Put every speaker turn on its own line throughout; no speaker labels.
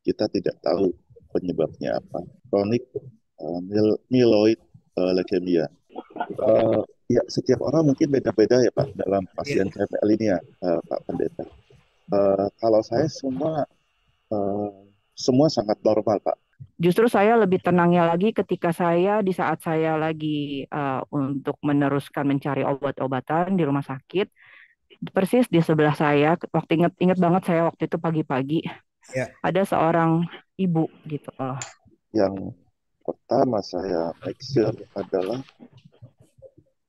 kita tidak tahu penyebabnya apa. Kronik myeloid leukemia. Eh, ya, setiap orang mungkin beda-beda ya Pak dalam pasien
Iya.
CPL ini ya, Pak Pendeta. Kalau saya eh, semua sangat normal Pak.
Justru saya lebih tenangnya lagi ketika saya di saat saya lagi untuk meneruskan mencari obat-obatan di rumah sakit, persis di sebelah saya, waktu inget banget saya waktu itu pagi-pagi
Ya.
ada seorang ibu gitu loh.
Yang pertama saya make sure adalah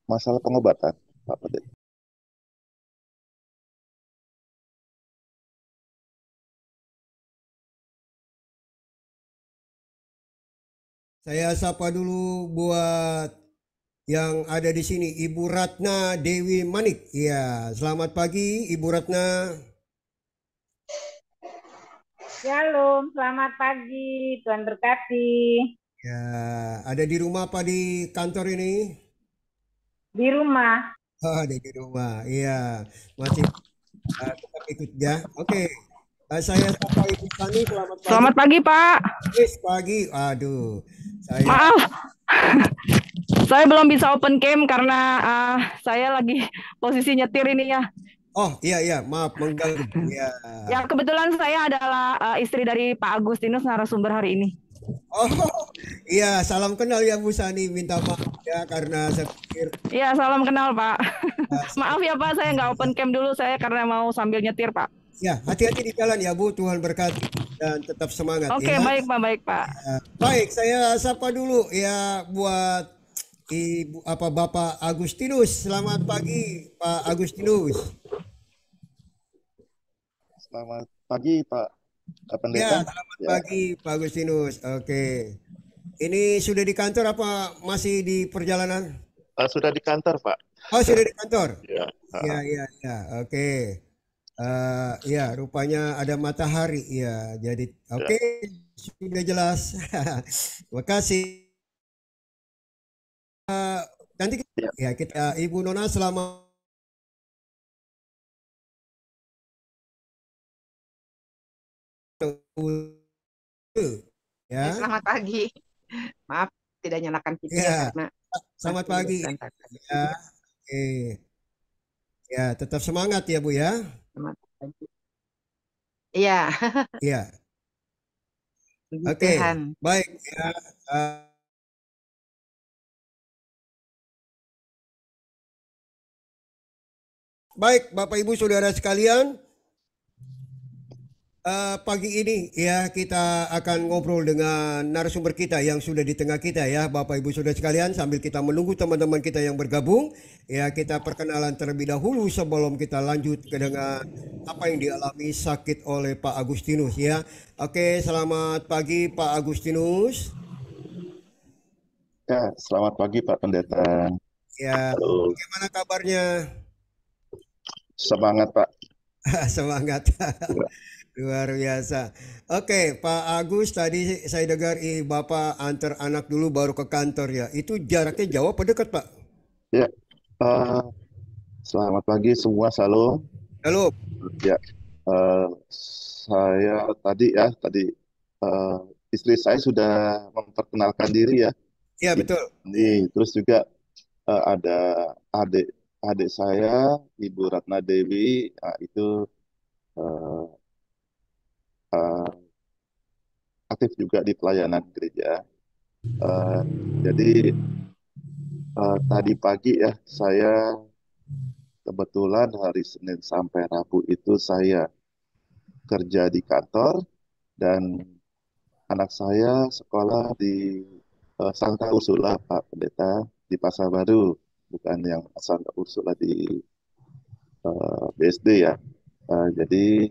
masalah pengobatan Pak Pendeta.
Saya sapa dulu buat yang ada di sini, Ibu Ratna Dewi Manik. Ya, selamat pagi Ibu Ratna.
Shalom, selamat pagi, Tuhan berkati.
Ya, ada di rumah apa di kantor ini?
Di rumah.
Oh, ada di rumah. Iya, masih tetap ikut ya. Oke. Saya sapa Ibu Sani, selamat pagi.
Selamat pagi Pak.
Pagi. Aduh, saya
Maaf, saya belum bisa open cam karena saya lagi posisi nyetir ini ya.
Oh iya, maaf mengganggu. Ya.
Ya kebetulan saya adalah istri dari Pak Agustinus narasumber hari ini.
Oh iya, salam kenal ya Bu Sani. Minta maaf ya karena saya pikir.
Iya, salam kenal Pak.
uh,
Maaf ya Pak, saya nggak open cam dulu saya karena mau sambil nyetir Pak.
Ya, hati-hati di jalan ya Bu. Tuhan berkati dan tetap semangat
Oke,
ya.
baik Pak, baik Pak.
Baik, saya sapa dulu ya buat Ibu Bapak Agustinus. Selamat pagi Pak Agustinus.
Selamat pagi Pak
Ya,
Pendeta.
selamat
Ya,
pagi Pak Agustinus. Oke. Ini sudah di kantor apa masih di perjalanan?
sudah di kantor Pak.
Oh, sudah di kantor.
Ya,
Ya. Oke. Ya, rupanya ada matahari ya. Jadi
ya.
oke, sudah jelas. Terima kasih. Nanti kita Ibu Nona selama ya.
Selamat pagi. Maaf tidak nyalakan video
Ya,
karena
selamat
masih
pagi.
berantakan.
Ya, oke. Ya, tetap semangat ya Bu ya.
Selamat pagi. Iya,
Iya.
puji
Oke,
Tuhan.
baik ya. Baik, Bapak Ibu Saudara sekalian, pagi ini ya kita akan ngobrol dengan narasumber kita yang sudah di tengah kita ya, Bapak Ibu Saudara sekalian. Sambil kita menunggu teman-teman kita yang bergabung, ya kita perkenalan terlebih dahulu sebelum kita lanjut ke dengan apa yang dialami sakit oleh Pak Agustinus ya. Oke, selamat pagi Pak Agustinus.
Ya, selamat pagi Pak Pendeta.
Ya,
Halo.
bagaimana kabarnya?
Semangat Pak.
Semangat. Luar biasa. Oke, Pak Agus, tadi saya dengar Bapak antar anak dulu baru ke kantor ya. Itu jaraknya jauh apa dekat, Pak?
Ya, selamat pagi semua, salam.
Halo.
Ya, saya tadi istri saya sudah memperkenalkan diri ya.
Iya, betul.
Ini terus juga ada adik saya, Ibu Ratna Dewi, itu eh, eh, aktif juga di pelayanan gereja. Jadi tadi pagi ya saya kebetulan hari Senin sampai Rabu itu saya kerja di kantor dan anak saya sekolah di Santa Ursula Pak Pendeta di Pasar Baru, bukan yang Santa Ursula di BSD ya. Jadi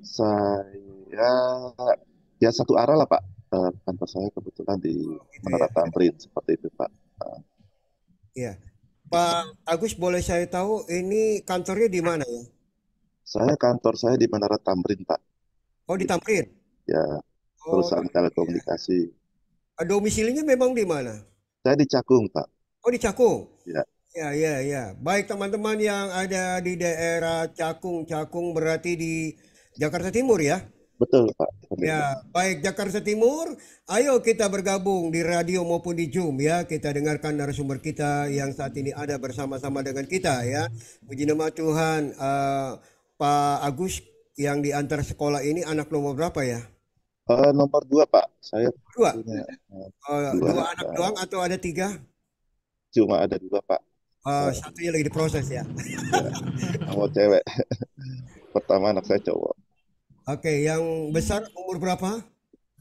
saya ya satu arah lah Pak. Kantor saya kebetulan di
Gitu
Menara
ya.
Tamrin seperti itu Pak.
Iya. Pak Agus, boleh saya tahu ini kantornya di mana ya?
Kantor saya di Menara Tamrin Pak.
Oh, di Tamrin.
Ya,
Oh,
perusahaan telekomunikasi.
domisilinya memang di mana?
Saya di Cakung Pak.
Oh, di Cakung.
Ya,
Ya. Baik teman-teman yang ada di daerah Cakung. Cakung berarti di Jakarta Timur ya?
Betul Pak Pendeta.
Ya, baik Jakarta Timur, ayo kita bergabung di radio maupun di Zoom ya. Kita dengarkan narasumber kita yang saat ini ada bersama-sama dengan kita ya. Puji nama Tuhan, Pak Agus yang diantar sekolah ini anak nomor berapa ya?
Nomor 2 Pak, saya
Dua.
punya
Dua
dua,
anak doang atau ada tiga?
cuma ada 2 Pak.
Satunya lagi diproses ya.
Ya, nomor cewek. Pertama anak saya cowok.
Oke, yang besar umur berapa?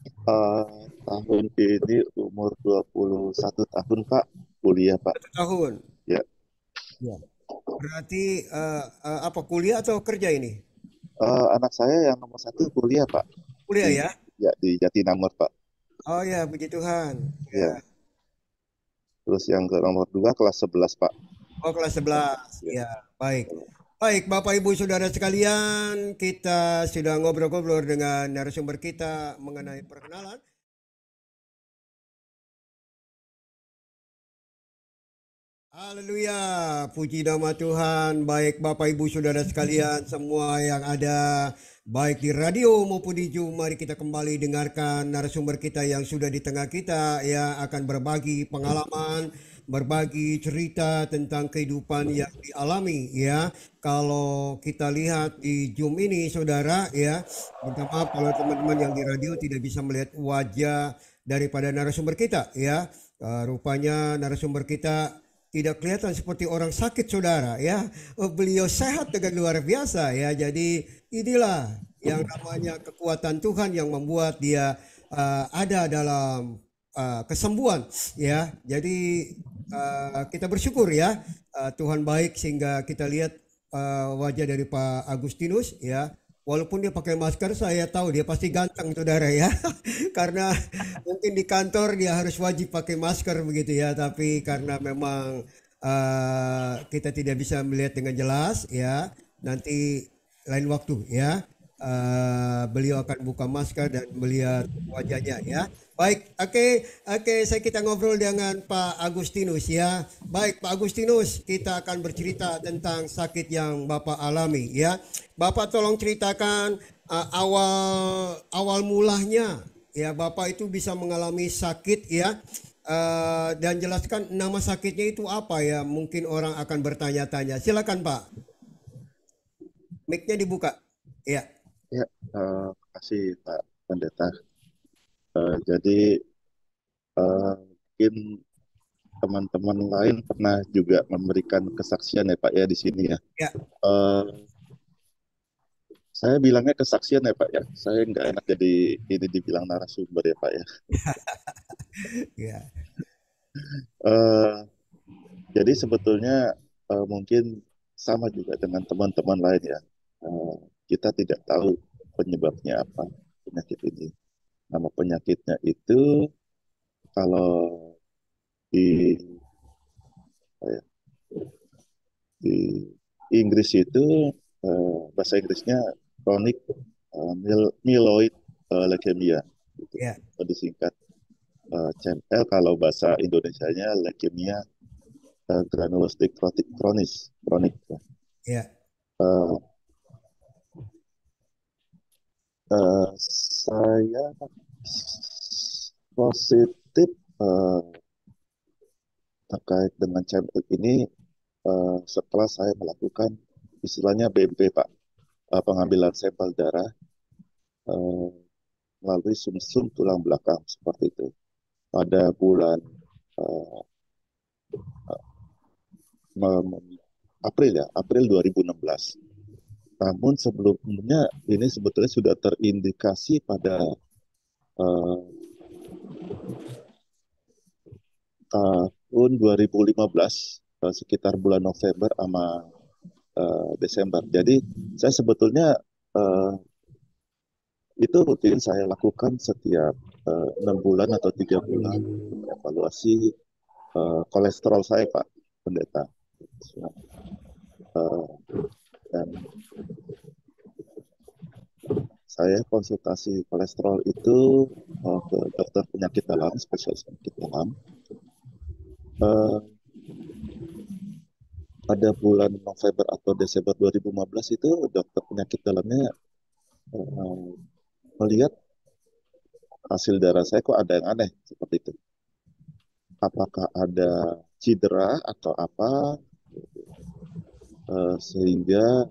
Eh, tahun ini umur 21 tahun Pak, kuliah Pak.
1 tahun.
Ya,
Ya. Berarti apa kuliah atau kerja ini?
anak saya yang nomor 1 kuliah Pak,
Kuliah
di
ya?
di Jatinangor Pak.
Oh ya, puji Tuhan.
Ya,
Ya.
terus yang ke nomor 2 kelas 11 Pak.
Oh, kelas 11.
Ya.
Ya, baik. Baik, Bapak Ibu Saudara sekalian, kita sudah ngobrol-ngobrol dengan narasumber kita mengenai perkenalan. Haleluya, puji nama Tuhan. Baik Bapak Ibu Saudara sekalian, semua yang ada baik di radio maupun di Zoom, mari kita kembali dengarkan narasumber kita yang sudah di tengah kita yang akan berbagi pengalaman, berbagi cerita tentang kehidupan yang dialami ya. Kalau kita lihat di Zoom ini Saudara ya, minta maaf kalau teman-teman yang di radio tidak bisa melihat wajah daripada narasumber kita ya. Rupanya narasumber kita tidak kelihatan seperti orang sakit Saudara ya. Beliau sehat dengan luar biasa ya. Jadi inilah yang namanya kekuatan Tuhan yang membuat dia ada dalam kesembuhan ya. Jadi kita bersyukur ya, Tuhan baik sehingga kita lihat wajah dari Pak Agustinus ya. Walaupun dia pakai masker, saya tahu dia pasti ganteng Saudara ya. Karena mungkin di kantor dia harus wajib pakai masker begitu ya. Tapi karena memang kita tidak bisa melihat dengan jelas ya. Nanti lain waktu ya. Beliau akan buka masker dan melihat wajahnya ya. Baik, oke, kita ngobrol dengan Pak Agustinus ya. Baik, Pak Agustinus, kita akan bercerita tentang sakit yang Bapak alami ya. Bapak tolong ceritakan awal mulanya ya, Bapak itu bisa mengalami sakit ya. Dan jelaskan nama sakitnya itu apa ya. Mungkin orang akan bertanya-tanya. Silakan Pak. Mic-nya dibuka. Ya.
Ya, kasih Pak Pendeta. Jadi mungkin teman-teman lain pernah juga memberikan kesaksian ya Pak ya di sini ya.
Ya.
Saya bilangnya kesaksian ya Pak ya. Saya nggak enak jadi ini dibilang narasumber ya Pak ya.
Ya.
Jadi sebetulnya mungkin sama juga dengan teman-teman lain ya. Kita tidak tahu penyebabnya apa penyakit ini. Nama penyakitnya itu kalau di di Inggris itu bahasa Inggrisnya chronic myeloid leukemia, gitu.
Ya.
Disingkat CML. Kalau bahasa Indonesianya leukemia granulocytic kronis, kronik.
Ya.
Saya positif terkait dengan CML ini setelah saya melakukan istilahnya BMP Pak, pengambilan sampel darah melalui sumsum tulang belakang seperti itu pada bulan April 2016. Namun sebelumnya ini sebetulnya sudah terindikasi pada tahun 2015 sekitar bulan November sama Desember. Jadi saya sebetulnya itu rutin saya lakukan setiap 6 bulan atau 3 bulan untuk evaluasi kolesterol saya Pak Pendeta. Dan saya konsultasi kolesterol itu ke dokter penyakit dalam, spesialis penyakit dalam. Pada bulan November atau Desember 2015 itu dokter penyakit dalamnya melihat hasil darah saya kok ada yang aneh seperti itu. Apakah ada cedera atau apa, sehingga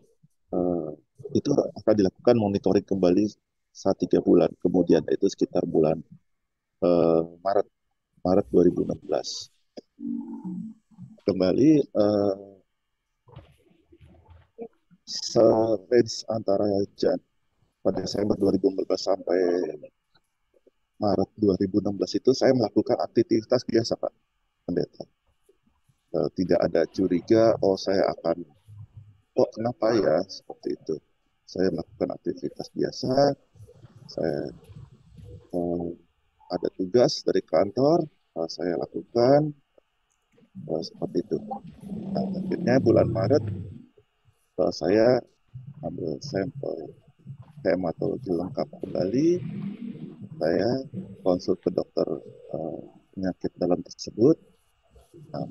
eh, itu akan dilakukan monitoring kembali saat 3 bulan kemudian, itu sekitar bulan Maret Maret 2016. Kembali range antara pada Desember 2014 sampai Maret 2016 itu saya melakukan aktivitas biasa, Pak Pendeta. Tidak ada curiga, saya akan, kenapa ya, seperti itu. Saya melakukan aktivitas biasa, saya ada tugas dari kantor, saya lakukan, seperti itu. Nah, akhirnya bulan Maret saya ambil sampel hematologi lengkap kembali, saya konsul ke dokter penyakit dalam tersebut. Nah,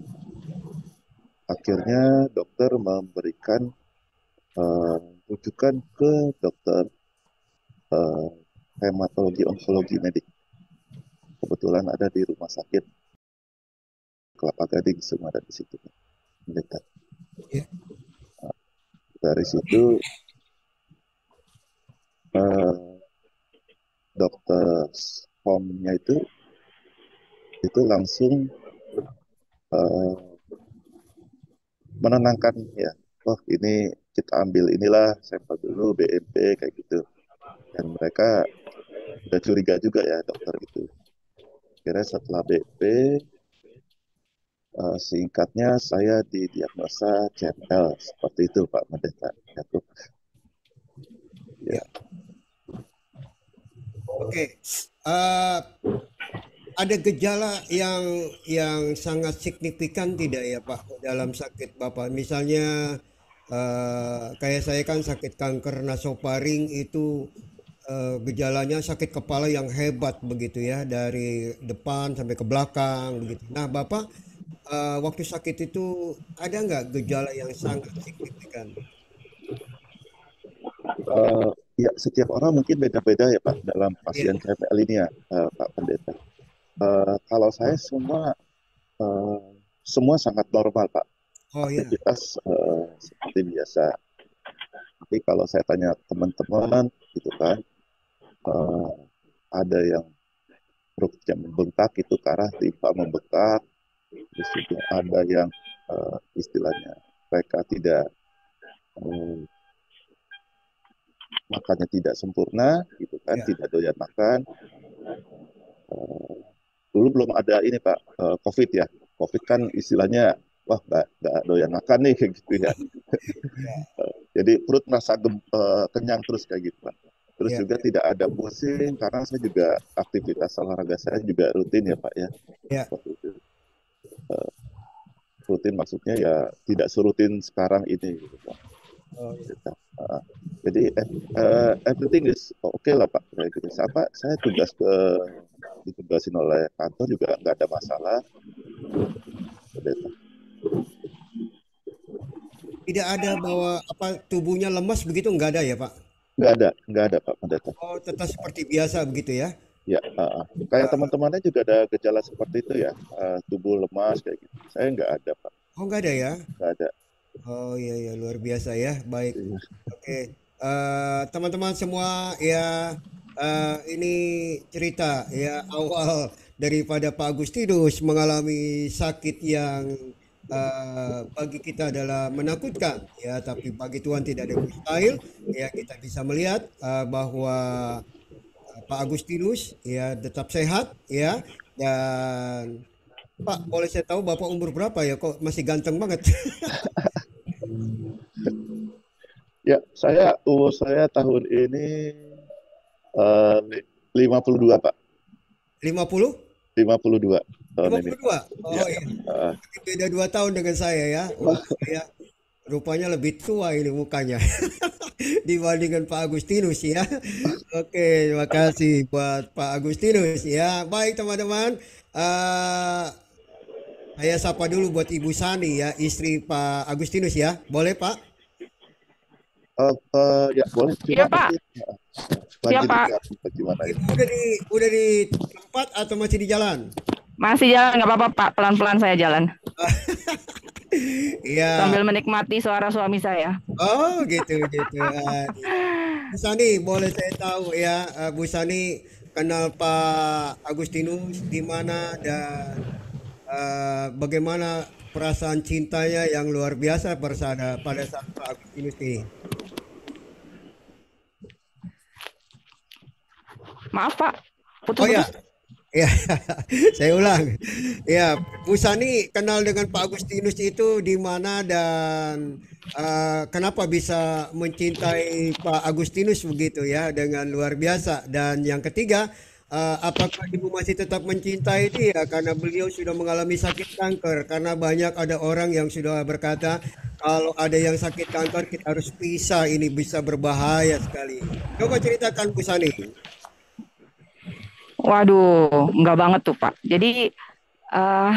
akhirnya dokter memberikan rujukan ke dokter hematologi onkologi medik. Kebetulan ada di rumah sakit Kelapa Gading, semua ada di situ. Dekat.
Ya.
Nah, dari situ dokter homnya itu langsung menenangkan ya, ini kita ambil inilah sampel dulu BMP kayak gitu, dan mereka udah curiga juga ya dokter itu. Kira setelah BMP, singkatnya saya didiagnosa CML seperti itu, Pak Pendeta Yakub. Ya.
Oke. Ada gejala yang sangat signifikan tidak ya Pak dalam sakit Bapak? Misalnya kayak saya kan sakit kanker nasofaring itu gejalanya sakit kepala yang hebat begitu ya, dari depan sampai ke belakang begitu. Nah Bapak waktu sakit itu ada nggak gejala yang sangat signifikan?
Ya, setiap orang mungkin beda-beda ya Pak dalam pasien
Iya.
CML ini ya, Pak Pendeta. Kalau saya semua sangat normal, Pak.
Oh ya.
Aktivitas seperti biasa. Tapi kalau saya tanya teman-teman, gitu kan, ada yang perutnya membengkak, itu ke arah limpa membengkak. Terus juga ada yang istilahnya mereka tidak makannya tidak sempurna, gitu kan,
Ya.
tidak doyan makan. Dulu belum ada ini Pak, COVID ya. COVID kan istilahnya, wah nggak doyan makan nih, kayak gitu ya. Jadi perut merasa kenyang terus kayak gitu Pak. Terus
Ya.
juga tidak ada pusing, karena saya juga aktivitas olahraga saya juga rutin ya Pak ya.
Ya.
Seperti itu. Rutin maksudnya ya tidak serutin sekarang ini gitu Pak.
Oh, ya.
Jadi everything is okay lah Pak. Kayak gitu. Saya ditugasin oleh kantor juga nggak ada masalah.
Tidak ada bahwa tubuhnya lemas begitu, nggak ada ya Pak?
Nggak ada Pak Pendeta.
Oh, tetap seperti biasa begitu ya?
Ya, kayak teman-temannya juga ada gejala seperti itu ya, tubuh lemas kayak gitu. Saya nggak ada Pak,
Oh, nggak ada ya?
nggak ada.
Oh iya ya, luar biasa ya. Baik.
Iya.
Oke. Teman-teman semua ya, ini cerita ya awal daripada Pak Agustinus mengalami sakit yang bagi kita adalah menakutkan ya, tapi bagi Tuhan tidak ada yang mustahil. Ya, kita bisa melihat bahwa Pak Agustinus ya tetap sehat ya, dan Pak, boleh saya tahu Bapak umur berapa ya? Kok masih ganteng banget?
Ya, umur saya tahun ini 52 Pak,
50?
52 tahun ini Pak.
52.
Ya,
Oh iya.
uh,
Beda 2 tahun dengan saya ya. Wah, saya rupanya lebih tua ini mukanya dibandingkan Pak Agustinus ya. Oke, terima kasih buat Pak Agustinus ya. Baik teman-teman, saya sapa dulu buat Ibu Sani ya, istri Pak Agustinus ya. Boleh Pak?
ya boleh.
Iya
Cuma
Pak.
mungkin
Siap, Pak.
lanjutkan bagaimana
Ibu
ini?
udah di tempat atau masih di jalan?
Masih jalan, nggak apa-apa, Pak. Pelan-pelan saya jalan.
Iya.
Sambil menikmati suara suami saya.
Oh, gitu gitu. Bu Sani, boleh saya tahu ya, Bu Sani kenal Pak Agustinus di mana dan bagaimana perasaan cintanya yang luar biasa pada saat Pak Agustinus ini?
Maaf, Pak.
Oh ya,
Putus-putus.
ya, saya ulang. Ya, Bu Sani kenal dengan Pak Agustinus itu di mana dan kenapa bisa mencintai Pak Agustinus begitu ya dengan luar biasa. Dan yang ketiga, apakah Ibu masih tetap mencintai dia karena beliau sudah mengalami sakit kanker? Karena banyak ada orang yang sudah berkata kalau ada yang sakit kanker kita harus pisah, ini bisa berbahaya sekali. Coba ceritakan Bu Sani.
Waduh, nggak banget tuh, Pak. Jadi, eh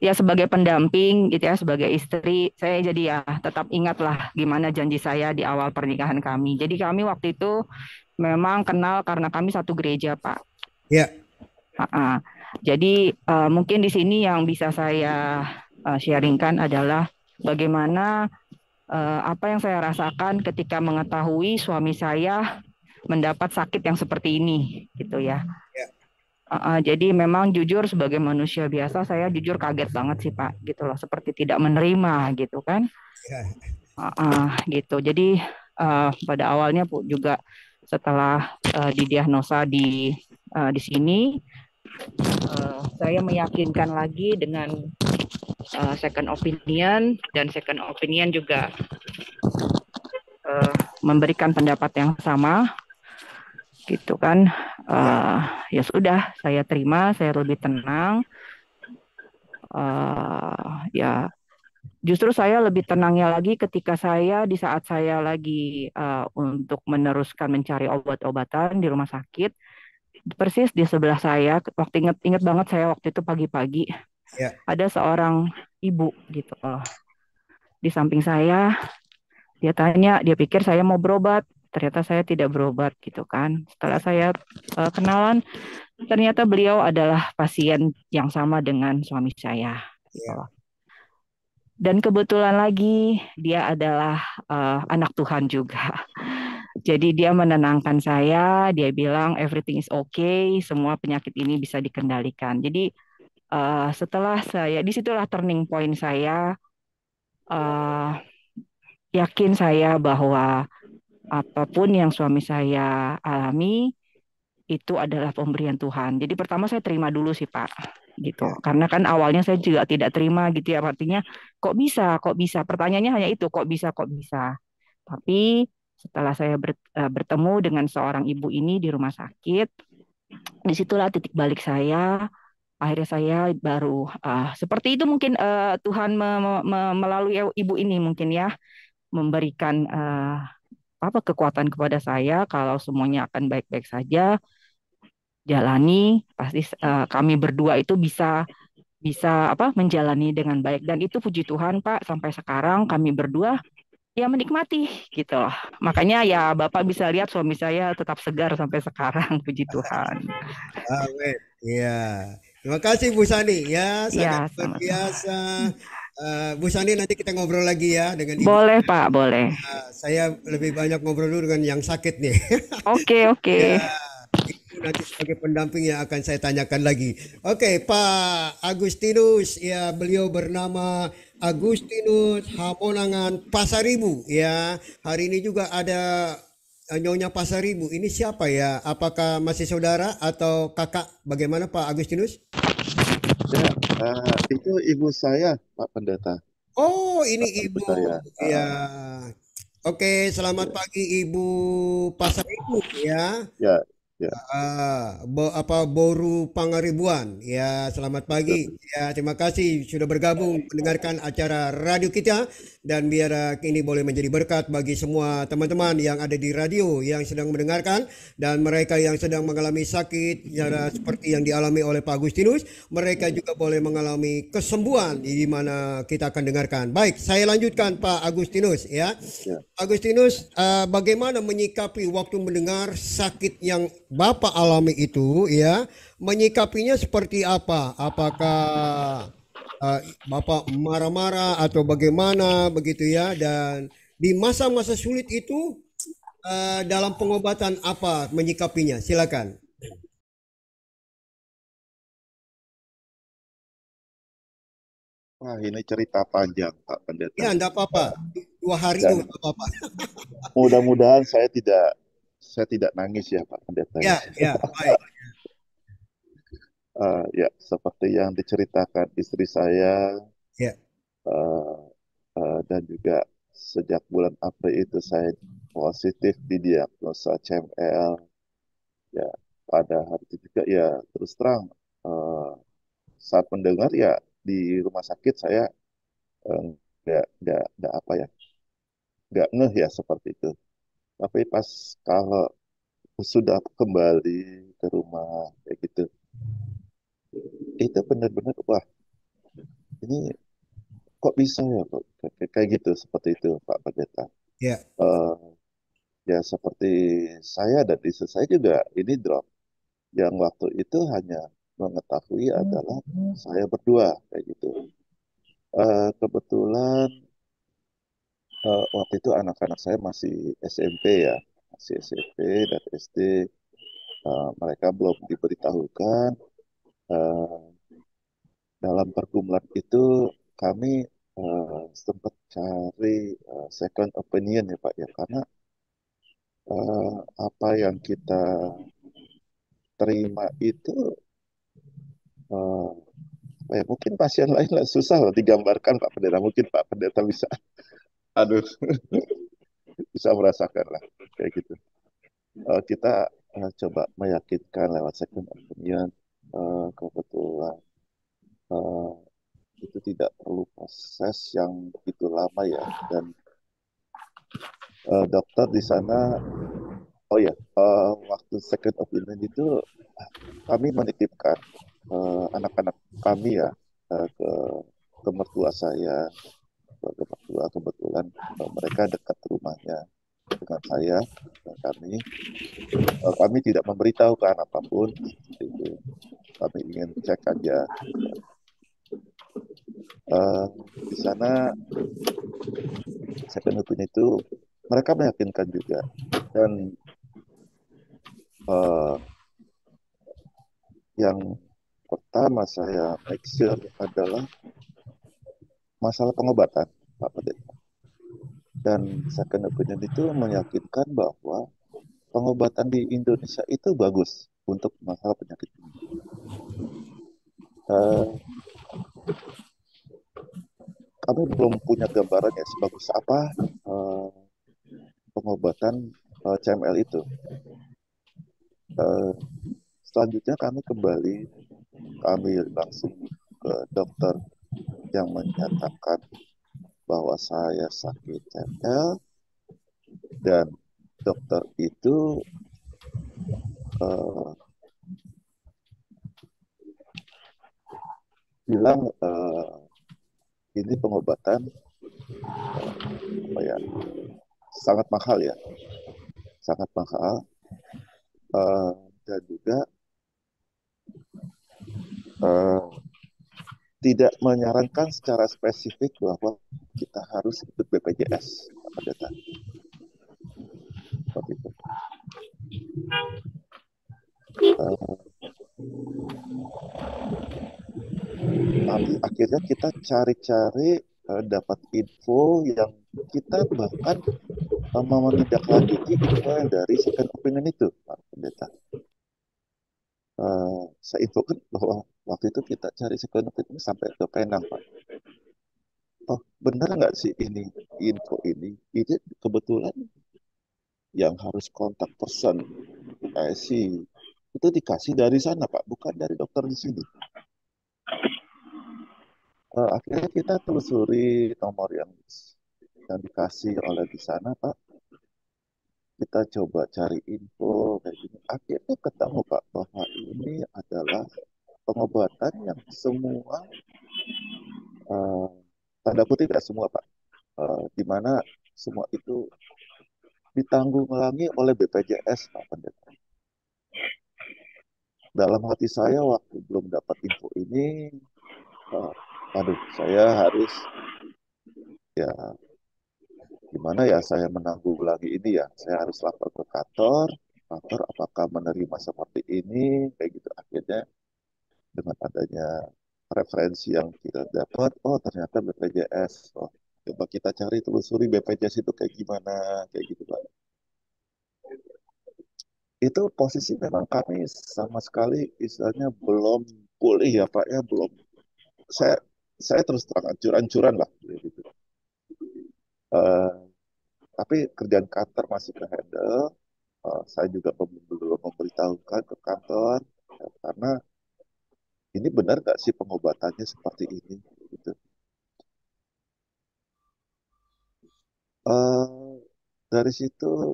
ya sebagai pendamping gitu ya, sebagai istri, saya jadi ya tetap ingatlah gimana janji saya di awal pernikahan kami. Jadi kami waktu itu memang kenal karena kami satu gereja, Pak.
Ya,
Ah, Jadi mungkin di sini yang bisa saya sharingkan adalah bagaimana apa yang saya rasakan ketika mengetahui suami saya mendapat sakit yang seperti ini, gitu ya.
ya,
Jadi memang jujur sebagai manusia biasa saya jujur kaget banget sih Pak, gitu loh, seperti tidak menerima gitu kan.
ya.
Gitu. Jadi pada awalnya Bu juga setelah didiagnosa di sini, saya meyakinkan lagi dengan second opinion, dan second opinion juga memberikan pendapat yang sama, gitu kan. Ya sudah, saya terima, saya lebih tenang. Ya justru saya lebih tenangnya lagi ketika saya di saat saya lagi untuk meneruskan mencari obat-obatan di rumah sakit, persis di sebelah saya, waktu inget banget saya waktu itu pagi-pagi
Ya.
ada seorang ibu gitu loh di samping saya. Dia tanya, dia pikir saya mau berobat, ternyata saya tidak berobat gitu kan. Setelah saya kenalan, ternyata beliau adalah pasien yang sama dengan suami saya.
Ya.
Dan kebetulan lagi dia adalah anak Tuhan juga. Jadi dia menenangkan saya, dia bilang everything is okay, semua penyakit ini bisa dikendalikan. Jadi setelah saya, disitulah turning point saya, yakin saya bahwa apapun yang suami saya alami itu adalah pemberian Tuhan. Jadi pertama saya terima dulu sih Pak, gitu. Karena kan awalnya saya juga tidak terima gitu ya, artinya kok bisa, kok bisa. Pertanyaannya hanya itu, kok bisa, kok bisa. Tapi setelah saya bertemu dengan seorang ibu ini di rumah sakit, disitulah titik balik saya. Akhirnya saya baru seperti itu mungkin Tuhan melalui ibu ini mungkin ya memberikan apa kekuatan kepada saya kalau semuanya akan baik-baik saja, jalani, pasti kami berdua itu bisa bisa apa menjalani dengan baik, dan itu puji Tuhan Pak, sampai sekarang kami berdua ya menikmati gitu loh. Makanya ya Bapak bisa lihat suami saya tetap segar sampai sekarang, puji Tuhan.
Amin. Ya. Terima kasih Bu Sani ya,
Ya,
sangat luar
sama-sama.
biasa. Bu Sani nanti kita ngobrol lagi ya dengan Ibu.
Boleh Pak, boleh.
Saya lebih banyak ngobrol dulu dengan yang sakit nih.
Oke, oke.
Ya, itu nanti sebagai pendamping yang akan saya tanyakan lagi. Oke, Pak Agustinus, ya beliau bernama Agustinus Hamonangan Pasaribu ya. Hari ini juga ada Nyonya Pasaribu. Ini siapa ya? Apakah masih saudara atau kakak? Bagaimana Pak Agustinus?
Ya, itu ibu saya, Pak Pendeta.
Oh, ini
Ibu
Ibu.
saya.
Ya. Oke, selamat
Ya,
pagi Ibu Pasaribu ya.
ya, Ya,
Boru Pangaribuan. Ya, selamat pagi. Ya, terima kasih sudah bergabung mendengarkan acara radio kita dan biar ini boleh menjadi berkat bagi semua teman-teman yang ada di radio yang sedang mendengarkan dan mereka yang sedang mengalami sakit ya, seperti yang dialami oleh Pak Agustinus, mereka juga boleh mengalami kesembuhan di mana kita akan dengarkan. Baik, saya lanjutkan Pak Agustinus ya.
ya.
Agustinus, bagaimana menyikapi waktu mendengar sakit yang Bapak alami itu, ya? Menyikapinya seperti apa? Apakah Bapak marah-marah atau bagaimana begitu ya? Dan di masa-masa sulit itu, dalam pengobatan apa menyikapinya? Silakan.
Wah, ini cerita panjang, Pak Pendeta.
Ya, enggak apa-apa. 2 hari itu
Dan
enggak apa-apa.
mudah-mudahan saya tidak nangis ya, Pak Pendeta ya.
Ya, ya, baik.
Ya, seperti yang diceritakan istri saya,
Ya,
eh, dan juga sejak bulan April itu saya positif didiagnosa CML. Ya, pada hari itu juga ya terus terang, eh, saat mendengar ya di rumah sakit saya nggak apa ya, nggak ngeh ya seperti itu. Tapi pas kalau sudah kembali ke rumah kayak gitu, itu benar-benar wah, ini kok bisa ya kok kayak gitu, seperti itu Pak Pendeta.
ya,
Eh, Ya seperti saya dan istri saya juga ini drop. Yang waktu itu hanya mengetahui adalah saya berdua kayak gitu. Kebetulan waktu itu anak-anak saya masih SMP ya, masih SMP dan SD. Mereka belum diberitahukan. Eh, Dalam pergumulan itu kami sempat cari second opinion ya Pak ya, karena apa yang kita terima itu eh, mungkin pasien lain lah susah loh digambarkan Pak Pendeta. Mungkin Pak Pendeta bisa, aduh, bisa merasakan lah kayak gitu. Kita coba meyakinkan lewat second opinion. Kebetulan eh, itu tidak perlu proses yang begitu lama ya. Dan dokter di sana, oh ya, waktu second opinion itu kami menitipkan anak-anak kami ya ke mertua saya. Keluarga mertua kebetulan mereka dekat rumahnya dengan saya dan kami tidak memberitahukan apapun seperti itu. Kami ingin cek aja. Eh, di sana second opinion itu mereka meyakinkan juga dan eh, yang pertama saya make sure adalah masalah pengobatan Pak Pendeta. Dan second opinion itu meyakinkan bahwa pengobatan di Indonesia itu bagus untuk masalah penyakit ini. Eh, Kami belum punya gambaran ya sebagus apa eh, pengobatan CML itu. Eh, Selanjutnya kami langsung ke dokter yang menyatakan bahwa saya sakit CML dan dokter itu eh, bilang ini pengobatan apa ya sangat mahal ya, sangat mahal. Eh, dan juga eh, tidak menyarankan secara spesifik bahwa kita harus ikut BPJS Pak Pendeta. Seperti itu. Akhirnya kita cari-cari dapat info yang kita bahkan mau menindaklanjuti info yang dari second opinion itu Pak Pendeta. Saya infokan bahwa waktu itu kita cari second opinion sampai ke Penang Pak. Oh benar nggak sih ini info ini? Ini kebetulan yang harus kontak person sih itu dikasih dari sana Pak, bukan dari dokter di sini. Akhirnya kita telusuri nomor yang dikasih oleh di sana Pak. Kita coba cari info kayak gini. Akhirnya ketemu Pak bahwa ini adalah pengobatan yang semua eh, tanda kutip ya semua Pak, di mana semua itu ditanggulangi oleh BPJS Pak Pendeta. Dalam hati saya waktu belum dapat info ini, aduh saya harus ya gimana ya saya menanggulangi ini ya. Saya harus lapor ke kantor apakah menerima seperti ini, kayak gitu. Akhirnya dengan adanya referensi yang kita dapat, oh ternyata BPJS. Oh, coba kita cari telusuri BPJS itu kayak gimana, kayak gitu Pak. Itu posisi memang kami sama sekali istilahnya belum pulih ya Pak ya, belum. Saya saya terus terang ancur-ancuran lah gitu. Eh, tapi kerjaan kantor masih ke handle. Saya juga belum memberitahukan ke kantor karena ini benar nggak sih pengobatannya seperti ini gitu. Eh, dari situ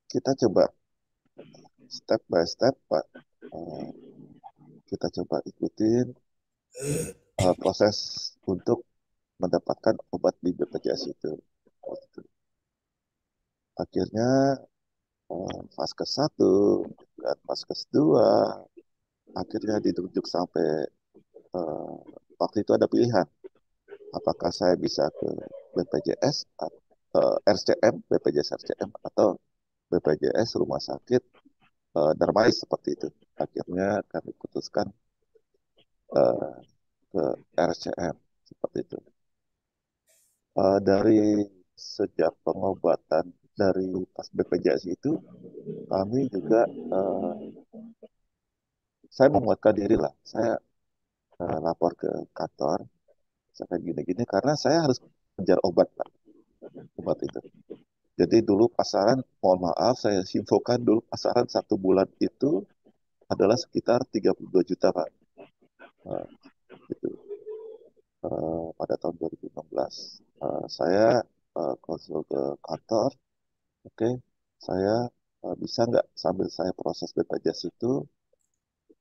kita coba step by step Pak. Eh, kita coba ikutin proses untuk mendapatkan obat di BPJS itu. Akhirnya Vaskes 1 dan Vaskes 2 akhirnya ditunjuk sampai eh, waktu itu ada pilihan apakah saya bisa ke BPJS RCM, BPJS RCM atau BPJS Rumah Sakit Darmais seperti itu. Akhirnya kami putuskan eh, ke RCM seperti itu. Dari sejak pengobatan dari pas BPJS itu, kami juga saya menguatkan diri lah. Saya lapor ke kantor, saya kayak gini-gini karena saya harus kejar obat Pak, obat itu. Jadi dulu pasaran, mohon maaf saya infokan dulu pasaran 1 bulan itu adalah sekitar 32 juta Pak. Uh, gitu. Pada tahun 2016. Saya konsul ke kantor, oke, saya bisa nggak sambil saya proses BPJS itu,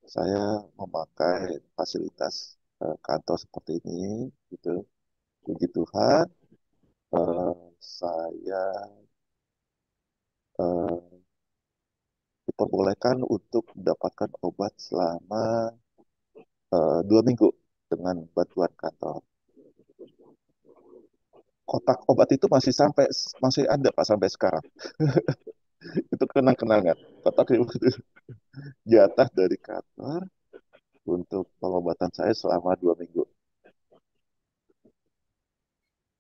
saya memakai fasilitas kantor seperti ini, gitu. Puji Tuhan, saya eh, diperbolehkan untuk mendapatkan obat selama 2 minggu dengan bantuan kantor. Kotak obat itu masih ada Pak sampai sekarang. Itu kenang-kenangan. Kotak itu jatah dari kantor untuk pengobatan saya selama 2 minggu.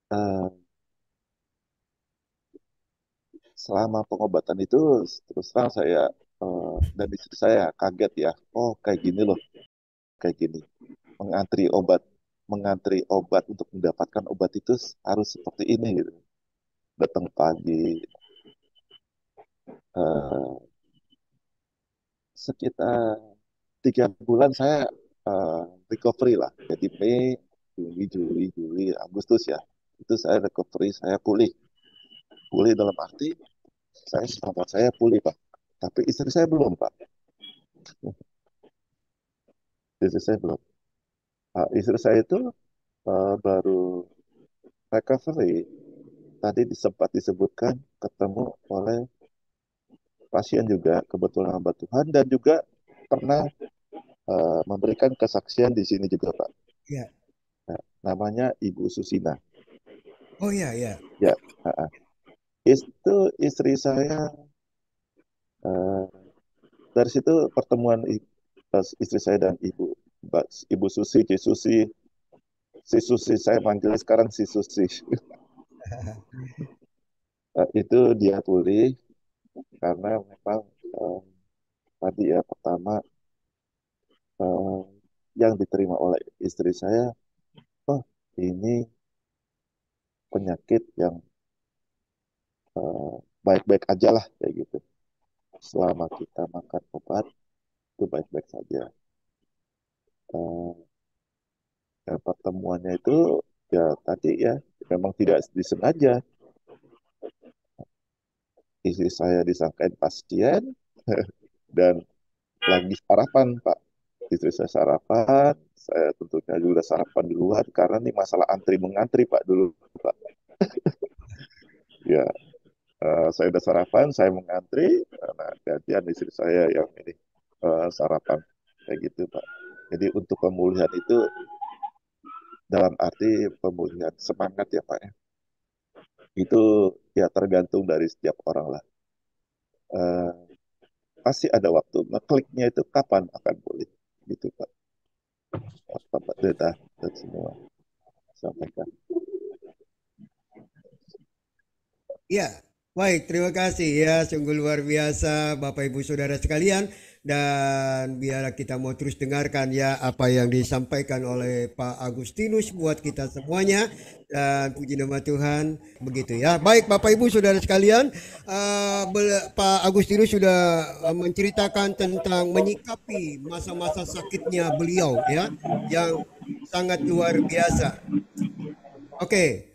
Uh, selama pengobatan itu terus terang saya dan istri saya kaget ya. Oh kayak gini loh, kayak gini. Mengantri obat, mengantri obat untuk mendapatkan obat itu harus seperti ini gitu. Datang pagi, uh, sekitar 3 bulan saya uh, recovery lah. Jadi Mei, Juni, Juli, Juli, Agustus ya. Itu saya recovery, saya pulih. Pulih dalam arti sahabat saya pulih Pak. Tapi istri saya belum Pak. Istri saya belum. Istri saya itu baru recovery. Tadi sempat disebutkan ketemu oleh pasien juga kebetulan hamba Tuhan dan juga pernah memberikan kesaksian di sini juga Pak.
Ya.
Nah, namanya Ibu Susina.
Oh ya, ya.
Ya, itu istri saya uh, dari situ pertemuan istri saya dan Ibu Susi, si Susi saya manggil sekarang si Susi. Itu dia pulih karena memang tadi ya pertama uh, yang diterima oleh istri saya, oh ini penyakit yang baik-baik aja lah kayak gitu. selama kita makan obat itu baik-baik saja. Eh, Pertemuannya itu ya tadi ya memang tidak disengaja. Istri saya disangkain pasien dan lagi sarapan, Pak. Istri saya sarapan, saya tentunya juga sarapan duluan karena ini masalah antri mengantri, Pak, dulu, Pak. Ya, saya udah sarapan, saya mengantri, nah gantian istri saya yang ini sarapan kayak gitu, Pak. Jadi untuk pemulihan itu dalam arti pemulihan semangat ya, Pak, ya. Itu ya tergantung dari setiap orang lah. Eh, Pasti ada waktu. Ngekliknya itu kapan akan pulih, gitu, Pak. Pak Deta dan semua sampaikan.
Ya, baik, terima kasih ya, sungguh luar biasa Bapak Ibu Saudara sekalian. Dan biar kita mau terus dengarkan ya apa yang disampaikan oleh Pak Agustinus buat kita semuanya. Dan puji nama Tuhan, begitu ya. Baik Bapak Ibu Saudara sekalian, Pak Agustinus sudah menceritakan tentang menyikapi masa-masa sakitnya beliau ya, yang sangat luar biasa. Oke,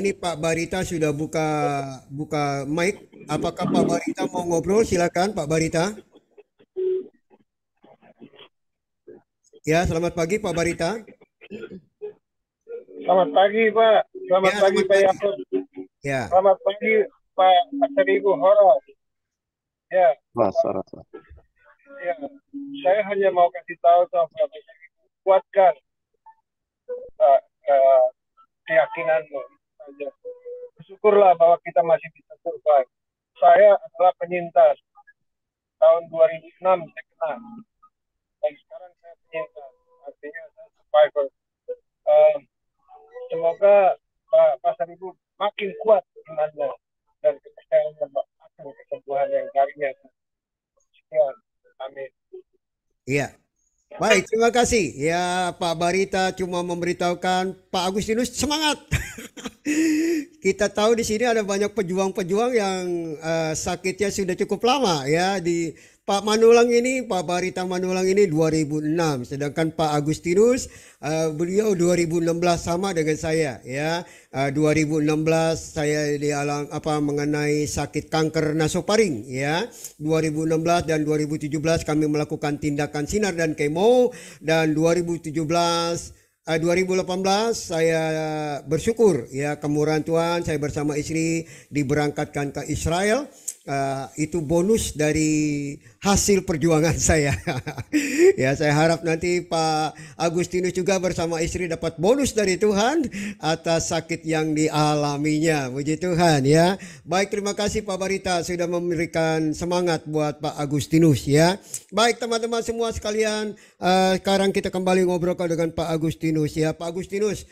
ini Pak Barita sudah buka buka mic. Apakah Pak Barita mau ngobrol? Silakan Pak Barita. Ya, selamat pagi Pak Barita.
Selamat pagi Pak. Selamat
Ya,
pagi
selamat
Pak
pagi.
Yakub.
Ya,
Selamat pagi Pak Asaribu Horas. Ya,
Rasa-rasa.
ya. Saya hanya mau kasih tahu sama Bapak Ibu, kuatkan uh, uh, keyakinanmu saja. Bersyukurlah bahwa kita masih bisa survive. Saya adalah penyintas. Tahun 2006 saya kena. Dan sekarang saya penyintas. Artinya saya survivor. Um, Semoga Pak Saribu makin kuat imannya dan kepercayaannya akan kesembuhan yang darinya. Sekian. Amin.
iya. Baik, terima kasih. Ya, Pak Barita cuma memberitahukan Pak Agustinus semangat. Kita tahu di sini ada banyak pejuang-pejuang yang sakitnya sudah cukup lama ya. Di Pak Manulang ini, Pak Barita Manulang ini 2006, sedangkan Pak Agustinus beliau 2016 sama dengan saya ya. 2016 saya mengenai sakit kanker nasofaring ya. 2016 dan 2017 kami melakukan tindakan sinar dan kemo, dan 2018 saya bersyukur ya kemurahan Tuhan, saya bersama istri diberangkatkan ke Israel. Itu bonus dari hasil perjuangan saya. Ya, saya harap nanti Pak Agustinus juga bersama istri dapat bonus dari Tuhan atas sakit yang dialaminya. Puji Tuhan ya. Baik, terima kasih Pak Barita sudah memberikan semangat buat Pak Agustinus ya. Baik teman-teman semua sekalian, sekarang kita kembali ngobrolkan dengan Pak Agustinus ya. Pak Agustinus,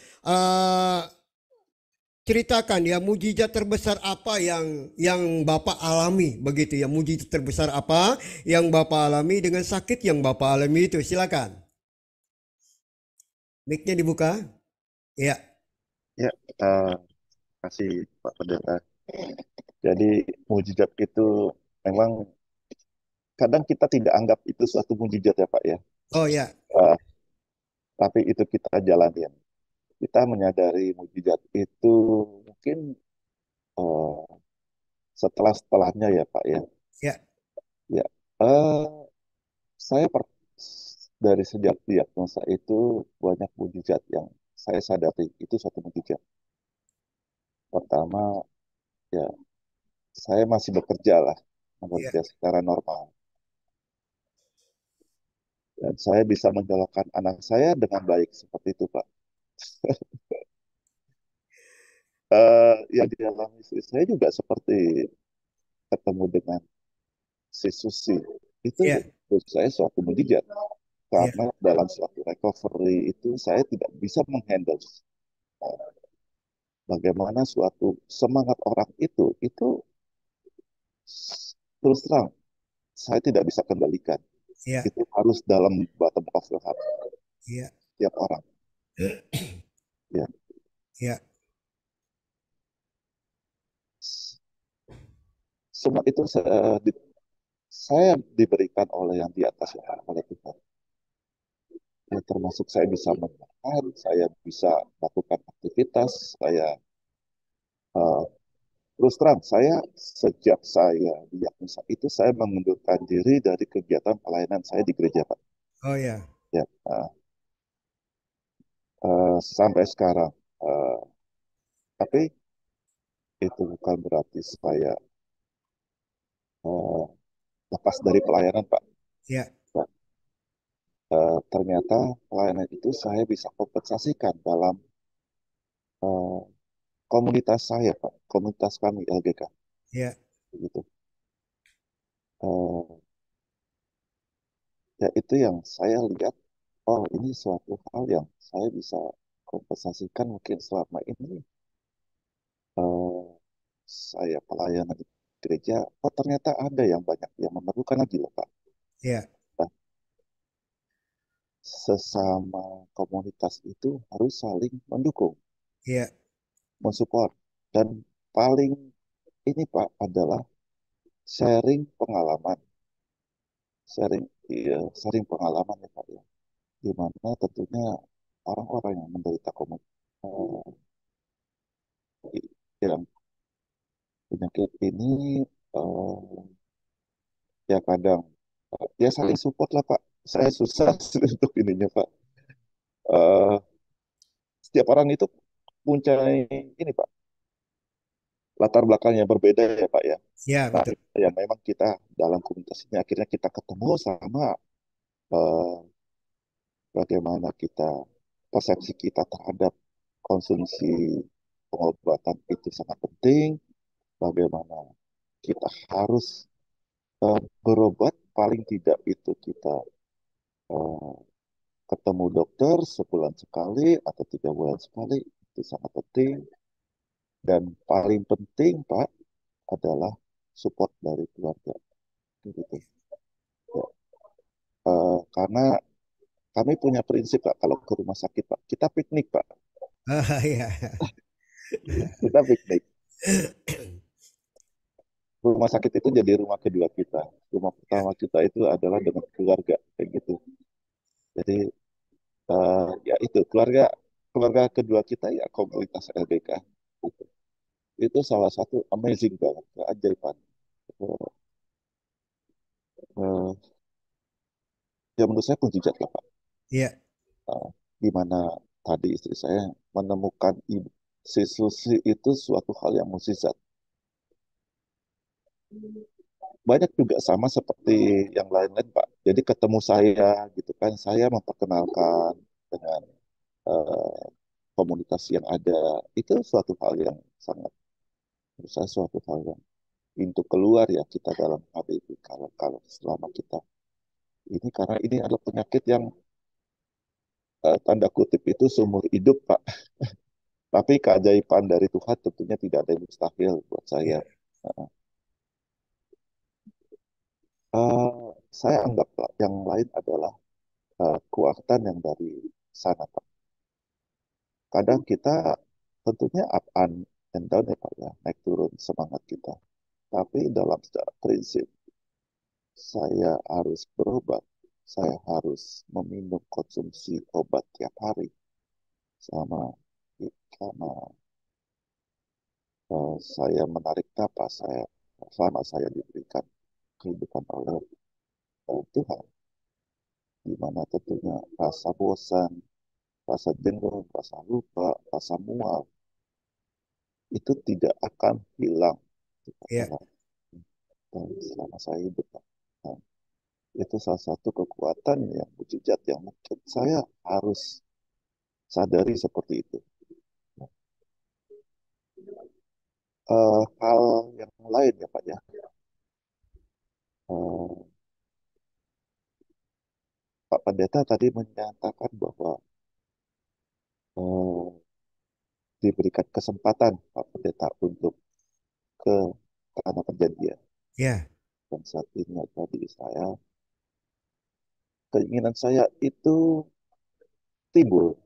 ceritakan ya, mujizat terbesar apa yang Bapak alami begitu ya, mujizat terbesar apa yang Bapak alami dengan sakit yang Bapak alami itu, silakan. Mic-nya dibuka. Ya.
Ya, kasih Pak Pendeta. Jadi mujizat itu memang kadang kita tidak anggap itu suatu mujizat ya Pak ya.
Oh ya.
Tapi itu kita jalanin. Kita menyadari mujizat itu mungkin setelahnya ya Pak ya.
Ya.
Ya, saya dari sejak diagnosa itu banyak mujizat yang saya sadari itu satu mujizat. Pertama, ya saya masih bekerja lah, bekerja secara normal. Dan saya bisa mencolokkan anak saya dengan baik seperti itu, Pak. Ya di dalam istri saya juga seperti ketemu dengan si Susi. Itu menurut saya suatu mujizat. Karena dalam suatu recovery itu saya tidak bisa menghandle bagaimana suatu semangat orang itu terus terang saya tidak bisa kendalikan. Itu harus dalam bottom of the heart. Tiap orang. Ya.
Ya.
Semua itu saya diberikan oleh yang di atas ya, oleh Tuhan. Ya, termasuk saya bisa makan, saya bisa melakukan aktivitas, saya eh, terus terang, saya sejak saya diagnosa itu saya mengundurkan diri dari kegiatan pelayanan saya di gereja, Pak.
Oh ya.
Ya, sampai sekarang. Eh, tapi itu bukan berarti saya eh, lepas dari pelayanan, Pak.
Ya.
Nah, ternyata pelayanan itu saya bisa kompensasikan dalam eh, komunitas saya, Pak. Komunitas kami LGK.
Ya.
Gitu. Eh, ya itu yang saya lihat, oh ini suatu hal yang saya bisa kompensasikan mungkin selama ini eh, saya pelayanan di gereja, oh ternyata ada yang banyak yang memerlukan lagi loh Pak.
Ya.
Nah, sesama komunitas itu harus saling mendukung,
Ya.
mensupport, dan paling ini Pak adalah sharing pengalaman, sharing, iya, sharing pengalaman ya Pak ya, di mana tentunya orang-orang yang menderita yang penyakit ini eh, ya kadang ya saling support lah Pak. Saya susah untuk ininya Pak. Eh, Setiap orang itu punya ini Pak, latar belakang yang berbeda ya Pak ya.
Ya,
Nah,
betul.
yang memang kita dalam komunitas ini akhirnya kita ketemu sama eh, bagaimana kita persepsi kita terhadap konsumsi pengobatan itu sangat penting. Bagaimana kita harus berobat paling tidak itu kita eh, ketemu dokter sebulan sekali atau 3 bulan sekali itu sangat penting. Dan paling penting Pak adalah support dari keluarga. Gitu. Ya. Karena kami punya prinsip Pak, kalau ke rumah sakit Pak, kita piknik Pak,
Ah, ya.
kita piknik. Rumah sakit itu jadi rumah kedua kita. Rumah
Ya.
pertama kita itu adalah dengan keluarga, kayak gitu. Jadi ya itu keluarga keluarga kedua kita ya komunitas LBK. Gitu. Itu salah satu amazing banget, keajaiban. Eh, eh, Ya menurut saya mujizat lah Pak.
Ya.
Di mana tadi istri saya menemukan ibu si Susi itu suatu hal yang mukjizat. Banyak juga sama seperti yang lain-lain Pak. Jadi ketemu saya gitu kan, saya memperkenalkan dengan eh, komunitas yang ada. Itu suatu hal yang sangat menurut saya suatu hal yang pintu keluar ya kita dalam HDP kalau kalau selama kita ini karena ini adalah penyakit yang tanda kutip itu seumur hidup Pak. Tapi keajaiban dari Tuhan tentunya tidak ada yang mustahil buat saya.
Ya.
Uh, saya anggap Pak, yang lain adalah kekuatan yang dari sana Pak. Kadang kita tentunya up and down ya Pak ya, naik turun semangat kita. Tapi dalam secara prinsip saya harus berobat, saya harus meminum konsumsi obat tiap hari sama karena saya menarik napas saya selama saya diberikan kehidupan oleh Tuhan, di mana tentunya rasa bosan, rasa jenuh, rasa lupa, rasa mual itu tidak akan hilang
Ya.
selama saya hidup. Nah, itu salah satu kekuatan yang mujizat yang mungkin saya harus sadari seperti itu. Hal yang lain ya Pak ya. Eh, Pak Pendeta tadi menyatakan bahwa eh, diberikan kesempatan Pak Pendeta untuk ke tanah perjanjian.
Ya.
Dan saat ini ada di Israel. Keinginan saya itu timbul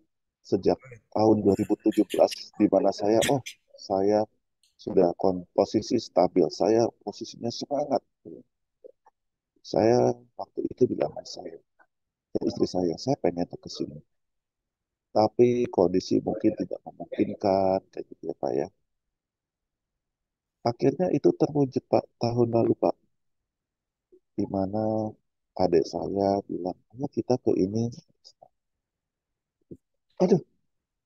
sejak tahun 2017 di mana saya sudah posisi stabil, saya posisinya semangat. Saya waktu itu bilang sama saya, ke istri saya pengen tuh ke sini. Tapi kondisi mungkin tidak memungkinkan, kayak gitu ya Pak ya. Akhirnya itu terwujud Pak, tahun lalu Pak. Di mana adik saya bilang, ayo kita ke ini. Aduh,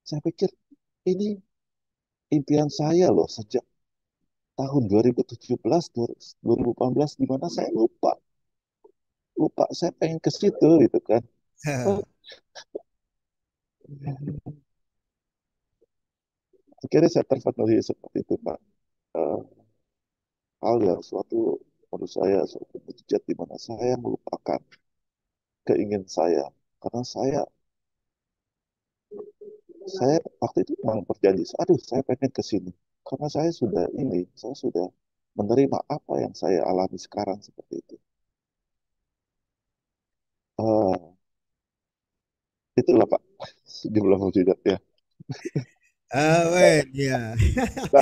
saya pikir ini impian saya loh sejak tahun 2017, 2018, di mana saya lupa. Lupa, saya pengen ke situ gitu kan. Oh, akhirnya saya terpenuhi seperti itu Pak. Eh, Hal yang suatu menurut saya suatu mujizat di mana saya melupakan keinginan saya. Karena saya waktu itu memang berjanji, aduh saya pengen ke sini. Karena saya sudah menerima apa yang saya alami sekarang seperti itu. Eh, Itulah Pak, jumlah mujizat ya.
Amin, ya.
Kita,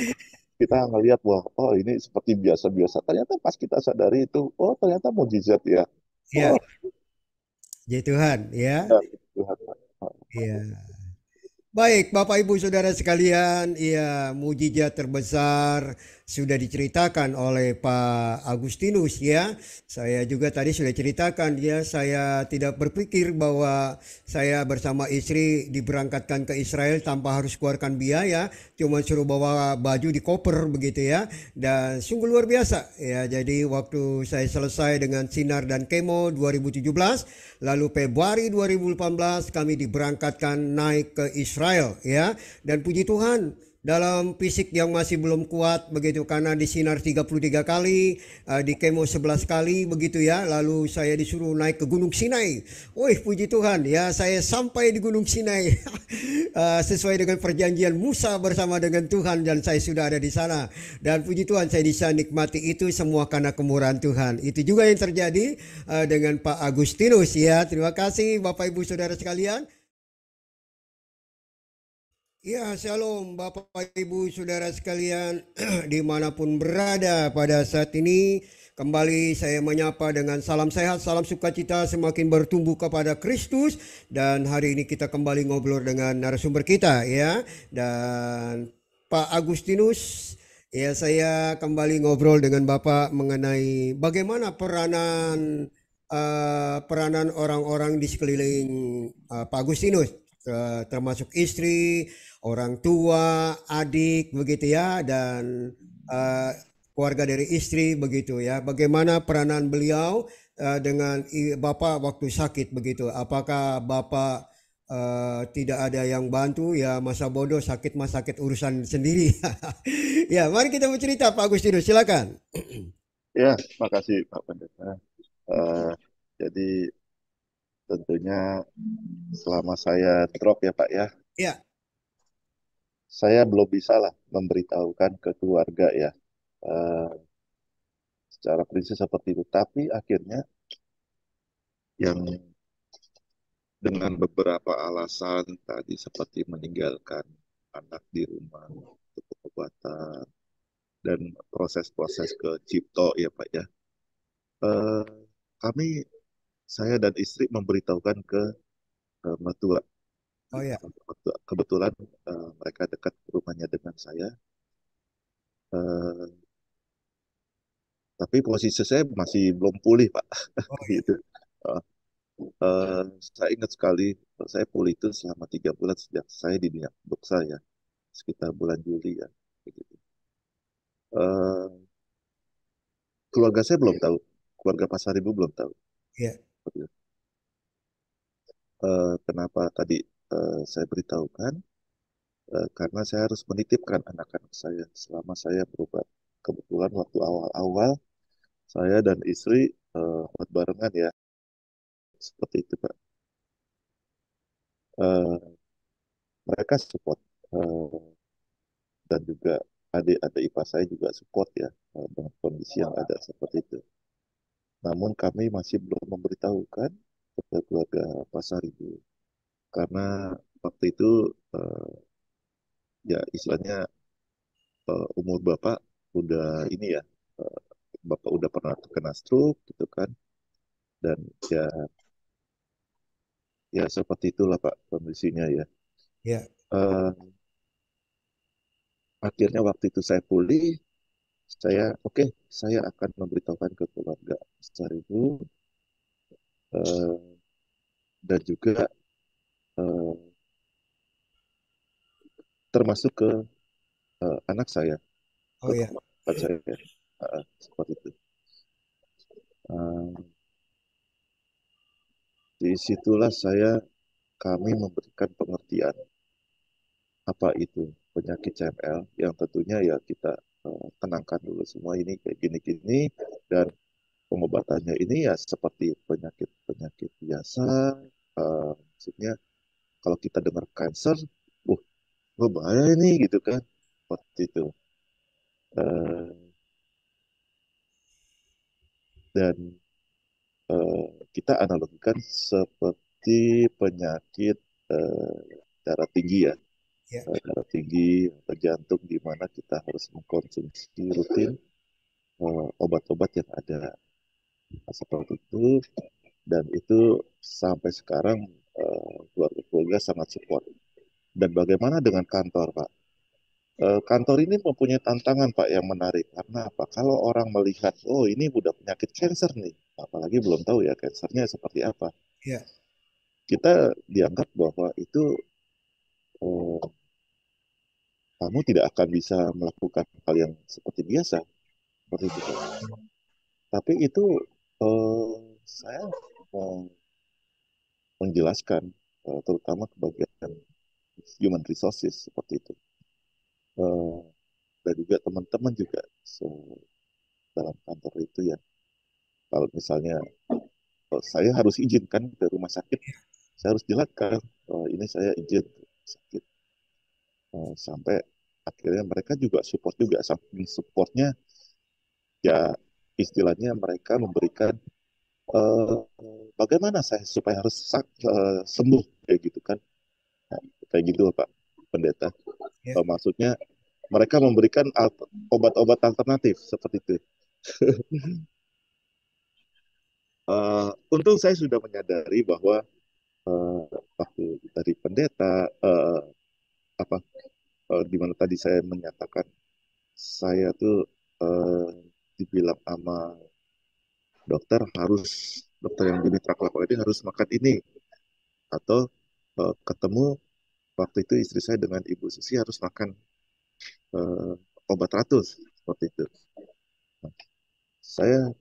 kita ngelihat bahwa, oh ini seperti biasa-biasa. Ternyata pas kita sadari itu, oh ternyata mujizat ya.
Ya,
Oh,
puji Tuhan, ya.
ya, Tuhan Pak.
Ya. Baik, Bapak Ibu Saudara sekalian, ya mujizat terbesar sudah diceritakan oleh Pak Agustinus ya. Saya juga tadi sudah ceritakan ya, saya tidak berpikir bahwa saya bersama istri diberangkatkan ke Israel tanpa harus keluarkan biaya, cuma suruh bawa baju di koper begitu ya. Dan sungguh luar biasa ya. Jadi waktu saya selesai dengan Sinar dan Kemo 2017, lalu Februari 2018 kami diberangkatkan naik ke Israel ya. Dan puji Tuhan dalam fisik yang masih belum kuat begitu karena di Sinar 33 kali, di Kemo 11 kali begitu ya. Lalu saya disuruh naik ke Gunung Sinai. Wih, puji Tuhan ya, saya sampai di Gunung Sinai sesuai dengan perjanjian Musa bersama dengan Tuhan, dan saya sudah ada di sana. Dan puji Tuhan saya bisa nikmati itu semua karena kemurahan Tuhan. Itu juga yang terjadi dengan Pak Agustinus ya. Terima kasih Bapak Ibu Saudara sekalian. Ya, shalom Bapak Ibu Saudara sekalian dimanapun berada pada saat ini. Kembali saya menyapa dengan salam sehat, salam sukacita, semakin bertumbuh kepada Kristus. Dan hari ini kita kembali ngobrol dengan narasumber kita ya. Dan Pak Agustinus, ya saya kembali ngobrol dengan Bapak mengenai bagaimana peranan orang-orang di sekeliling Pak Agustinus, termasuk istri, orang tua, adik begitu ya, dan eh, keluarga dari istri begitu ya. Bagaimana peranan beliau dengan Bapak waktu sakit begitu? Apakah Bapak tidak ada yang bantu ya, masa bodoh, sakit mas sakit urusan sendiri. Ya, mari kita bercerita Pak Agustinus, silakan.
Ya, makasih Pak Pendeta. Eh, jadi tentunya selama saya drop ya Pak ya,
Ya,
saya belum bisa lah memberitahukan ke keluarga ya, eh, secara prinsip seperti itu. Tapi akhirnya yang dengan beberapa alasan tadi seperti meninggalkan anak di rumah untuk pengobatan dan proses-proses ke Cipto ya Pak ya, eh, kami saya dan istri memberitahukan ke mertua.
oh ya,
Kebetulan mereka dekat rumahnya dengan saya. Eh, tapi posisi saya masih belum pulih, Pak.
oh ya,
Gitu. Eh, saya ingat sekali, saya pulih itu selama 3 bulan sejak saya di diagnosa saya, sekitar bulan Juli ya. Begitu. Eh, Keluarga saya belum tahu, keluarga Pasar Ibu belum tahu.
ya,
Kenapa tadi saya beritahukan? Karena saya harus menitipkan anak-anak saya selama saya berobat. Kebetulan waktu awal-awal saya dan istri barengan ya, seperti itu Pak. Eh, Mereka support, eh, dan juga adik-adik ipar saya juga support ya, dengan kondisi yang ada seperti itu. Namun kami masih belum memberitahukan kepada keluarga Pasar Ibu karena waktu itu eh, ya istilahnya umur Bapak udah ini ya, eh, Bapak udah pernah terkena stroke gitu kan. Dan ya seperti itulah Pak kondisinya ya.
Ya,
Eh, Akhirnya waktu itu saya pulih, oke, saya akan memberitahukan ke keluarga besar Ibu, eh, dan juga eh, termasuk ke anak saya,
oh
ke
ya,
keluarga saya, seperti itu. Eh, Disitulah kami memberikan pengertian apa itu penyakit CML, yang tentunya ya kita tenangkan dulu semua ini kayak gini-gini, dan pengobatannya ini ya seperti penyakit-penyakit biasa. Maksudnya kalau kita dengar cancer, uh, bahaya ini gitu kan, seperti itu. Eh, dan kita analogikan seperti penyakit eh, darah tinggi ya,
ya,
darah tinggi atau jantung, di mana kita harus mengkonsumsi rutin obat-obat yang ada seperti itu. Dan itu sampai sekarang keluarga-keluarga sangat support. Dan bagaimana dengan kantor, Pak? Kantor ini mempunyai tantangan, Pak, yang menarik. Karena apa? Kalau orang melihat, oh ini udah penyakit kanker nih, apalagi belum tahu ya kansernya seperti apa,
ya,
kita dianggap bahwa itu oh, kamu tidak akan bisa melakukan hal yang seperti biasa, seperti itu, Pak. Tapi itu saya mau menjelaskan, terutama ke bagian human resources seperti itu. Eh, dan juga teman-teman juga dalam kantor itu ya, kalau misalnya saya harus izinkan ke rumah sakit, saya harus jelaskan ini saya izin sakit. Sampai akhirnya mereka juga support, juga saking supportnya ya, istilahnya mereka memberikan eh, bagaimana saya supaya harus sembuh kayak gitu kan. Nah, kayak gitu Pak Pendeta.
ya,
Maksudnya mereka memberikan obat-obat alternatif seperti itu. Untung saya sudah menyadari bahwa uh, waktu dari pendeta, apa di mana tadi saya menyatakan saya tuh dibilang sama dokter yang di mitra kelapa ini harus makan ini, atau ketemu waktu itu istri saya dengan Ibu Susi harus makan uh, obat ratus seperti itu. Nah, saya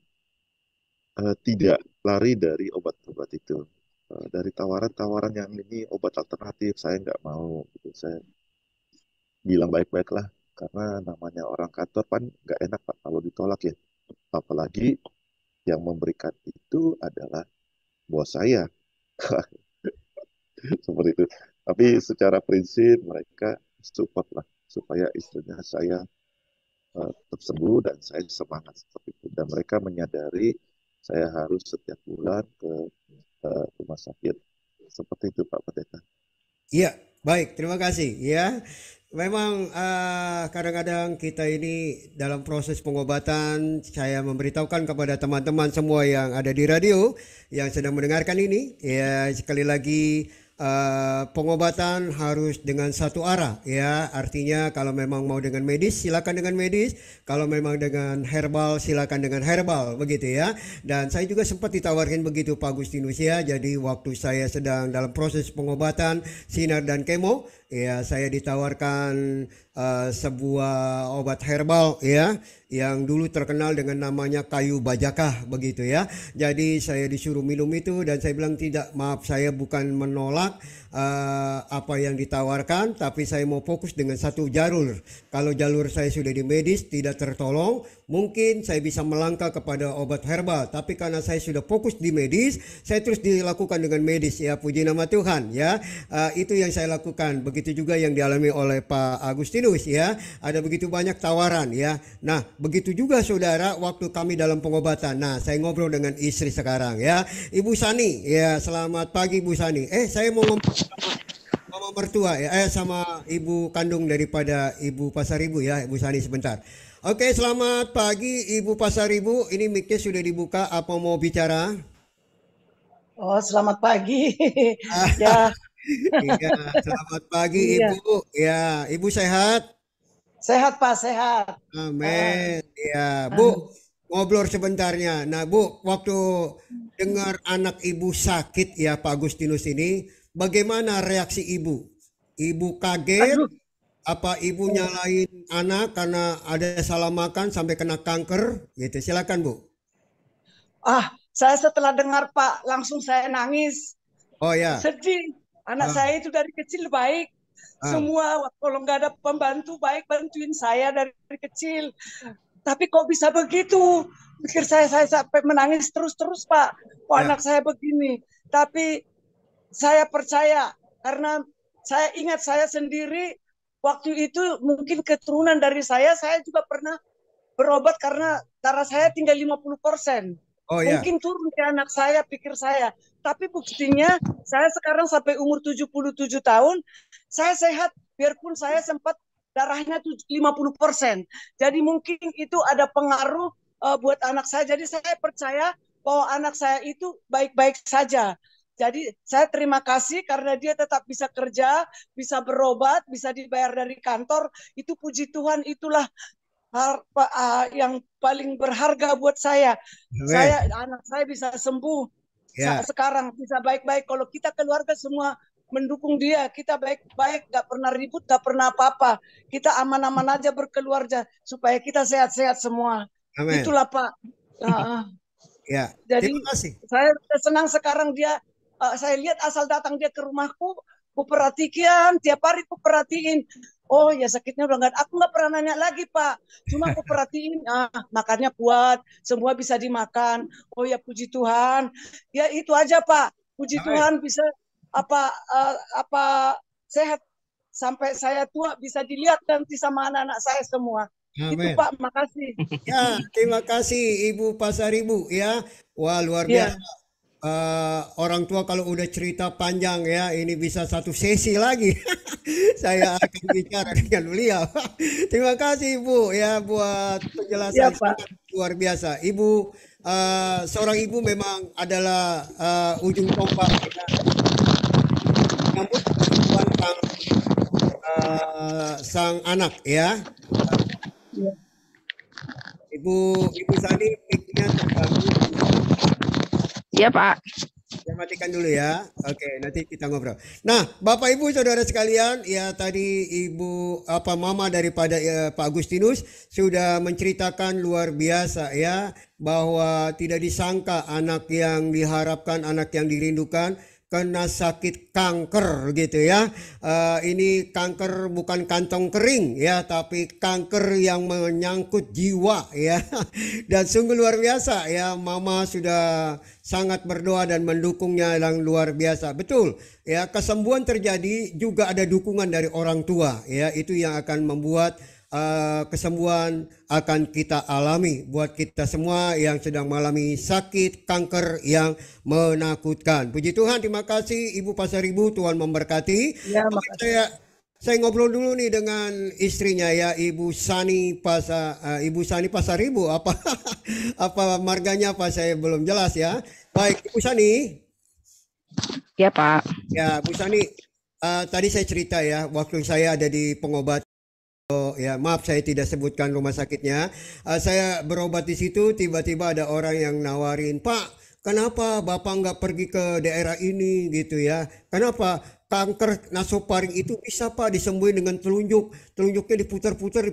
tidak lari dari obat-obat itu. Dari tawaran-tawaran yang ini obat alternatif, saya nggak mau. Gitu. Saya bilang baik-baik lah, karena namanya orang kantor kan nggak enak Pak kalau ditolak ya. Apalagi yang memberikan itu adalah bos saya. Seperti itu. Tapi secara prinsip mereka support lah, supaya istrinya saya tetap sembuh dan saya semangat seperti itu. Dan mereka menyadari saya harus setiap bulan ke rumah sakit. Seperti itu Pak Pendeta.
iya. Baik, terima kasih ya. Memang kadang-kadang kita ini dalam proses pengobatan, saya memberitahukan kepada teman-teman semua yang ada di radio yang sedang mendengarkan ini, ya sekali lagi pengobatan harus dengan satu arah ya. Artinya kalau memang mau dengan medis silakan dengan medis, kalau memang dengan herbal silakan dengan herbal begitu ya. Dan saya juga sempat ditawarkan begitu Pak Agustinus ya. Jadi waktu saya sedang dalam proses pengobatan sinar dan kemo, ya saya ditawarkan sebuah obat herbal ya yang dulu terkenal dengan namanya kayu bajakah begitu ya. Jadi saya disuruh minum itu dan saya bilang tidak, maaf saya bukan menolak apa yang ditawarkan, tapi saya mau fokus dengan satu jalur. Kalau jalur saya sudah di medis tidak tertolong, mungkin saya bisa melangkah kepada obat herbal. Tapi karena saya sudah fokus di medis, saya terus dilakukan dengan medis ya, puji nama Tuhan ya. Itu yang saya lakukan. Begitu juga yang dialami oleh Pak Agustinus ya. Ada begitu banyak tawaran ya. Nah, begitu juga saudara waktu kami dalam pengobatan. Nah, saya ngobrol dengan istri sekarang ya. Ibu Sani ya, selamat pagi Ibu Sani. Saya mau ngomong sama mertua ya, sama ibu kandung daripada Ibu Pasaribu ya, Ibu Sani sebentar. Oke, selamat pagi Ibu Pasaribu. Ini mic-nya sudah dibuka, apa mau bicara?
Oh, selamat pagi.
Ah,
Ya,
iya, selamat pagi
iya.
Ibu. Ya, Ibu sehat?
Sehat, Pak, sehat. Ah,
Amin. Ya, Bu,
ah.
ngobrol sebentarnya. Nah, Bu, waktu dengar anak Ibu sakit ya Pak Agustinus ini, bagaimana reaksi Ibu? Ibu kaget?
Aduh.
Apa Ibu nyalain anak karena ada salah makan sampai kena kanker? Gitu. Silakan Bu.
Saya setelah dengar, Pak, langsung saya nangis.
Oh ya.
Sedih. Anak
Ah,
saya itu dari kecil baik.
ah.
Semua, kalau nggak ada pembantu baik, bantuin saya dari kecil. Tapi kok bisa begitu? Pikir saya sampai menangis terus-terus, Pak. Kok
Ya.
anak saya begini? Tapi saya percaya karena saya ingat saya sendiri waktu itu mungkin keturunan dari saya juga pernah berobat karena darah saya tinggal 50%.
Oh ya.
Mungkin turun ke anak saya, pikir saya. Tapi buktinya saya sekarang sampai umur 77 tahun, saya sehat biarpun saya sempat darahnya 50%. Jadi mungkin itu ada pengaruh buat anak saya. Jadi saya percaya bahwa anak saya itu baik-baik saja. Jadi saya terima kasih karena dia tetap bisa kerja, bisa berobat, bisa dibayar dari kantor. Itu puji Tuhan, itulah yang paling berharga buat saya.
Amin.
Anak saya bisa sembuh
Ya.
sekarang, bisa baik-baik. Kalau kita keluarga semua mendukung dia, kita baik-baik, gak pernah ribut, gak pernah apa-apa. Kita aman-aman aja berkeluarga supaya kita sehat-sehat semua.
Amin.
Itulah Pak.
Ya.
Jadi
Terima kasih.
saya senang sekarang saya lihat asal datang dia ke rumahku, ku perhatikan, tiap hari ku perhatiin. Oh ya sakitnya udah nggak, aku nggak pernah nanya lagi Pak, cuma aku perhatiin, makannya kuat, semua bisa dimakan. Oh ya puji Tuhan, ya itu aja Pak, puji
Amin.
Tuhan bisa apa sehat sampai saya tua bisa dilihat nanti sama anak-anak saya semua. Itu
Amin.
Pak, makasih.
Ya, terima kasih Ibu Pasaribu ya. Wah, luar
Ya,
biasa. Orang tua kalau udah cerita panjang ya, ini bisa satu sesi lagi. Saya akan bicara dengan beliau. Terima kasih Ibu ya buat
ya
penjelasan
Pak.
sangat luar biasa. Ibu seorang ibu memang adalah ujung tombak ya, menyambut kehidupan sang anak ya.
Ya.
Ibu Sani mic-nya terganggu.
Iya, Pak.
Saya matikan dulu ya. Oke, nanti kita ngobrol. Nah, Bapak Ibu Saudara sekalian, ya tadi Ibu mama daripada Pak Agustinus sudah menceritakan luar biasa ya bahwa tidak disangka anak yang diharapkan, anak yang dirindukan kena sakit kanker gitu ya. Ini kanker bukan kantong kering ya, tapi kanker yang menyangkut jiwa ya. Dan sungguh luar biasa ya, mama sudah sangat berdoa dan mendukungnya yang luar biasa. Betul ya, kesembuhan terjadi juga ada dukungan dari orang tua ya, itu yang akan membuat kesembuhan akan kita alami buat kita semua yang sedang mengalami sakit kanker yang menakutkan. Puji Tuhan, terima kasih Ibu Pasaribu, Tuhan memberkati.
Ya, makasih.
Saya ngobrol dulu nih dengan istrinya ya, Ibu Sani Pasaribu, apa apa marganya apa saya belum jelas ya. Baik, Ibu Sani.
Ya, Pak.
Ya, Bu Sani, tadi saya cerita ya, waktu saya ada di pengobatan. Oh ya, maaf saya tidak sebutkan rumah sakitnya. Saya berobat di situ, tiba-tiba ada orang yang nawarin, Pak, kenapa Bapak nggak pergi ke daerah ini gitu ya? Kenapa kanker nasofaring itu bisa Pak disembuhin dengan telunjuk? Telunjuknya diputar-putar,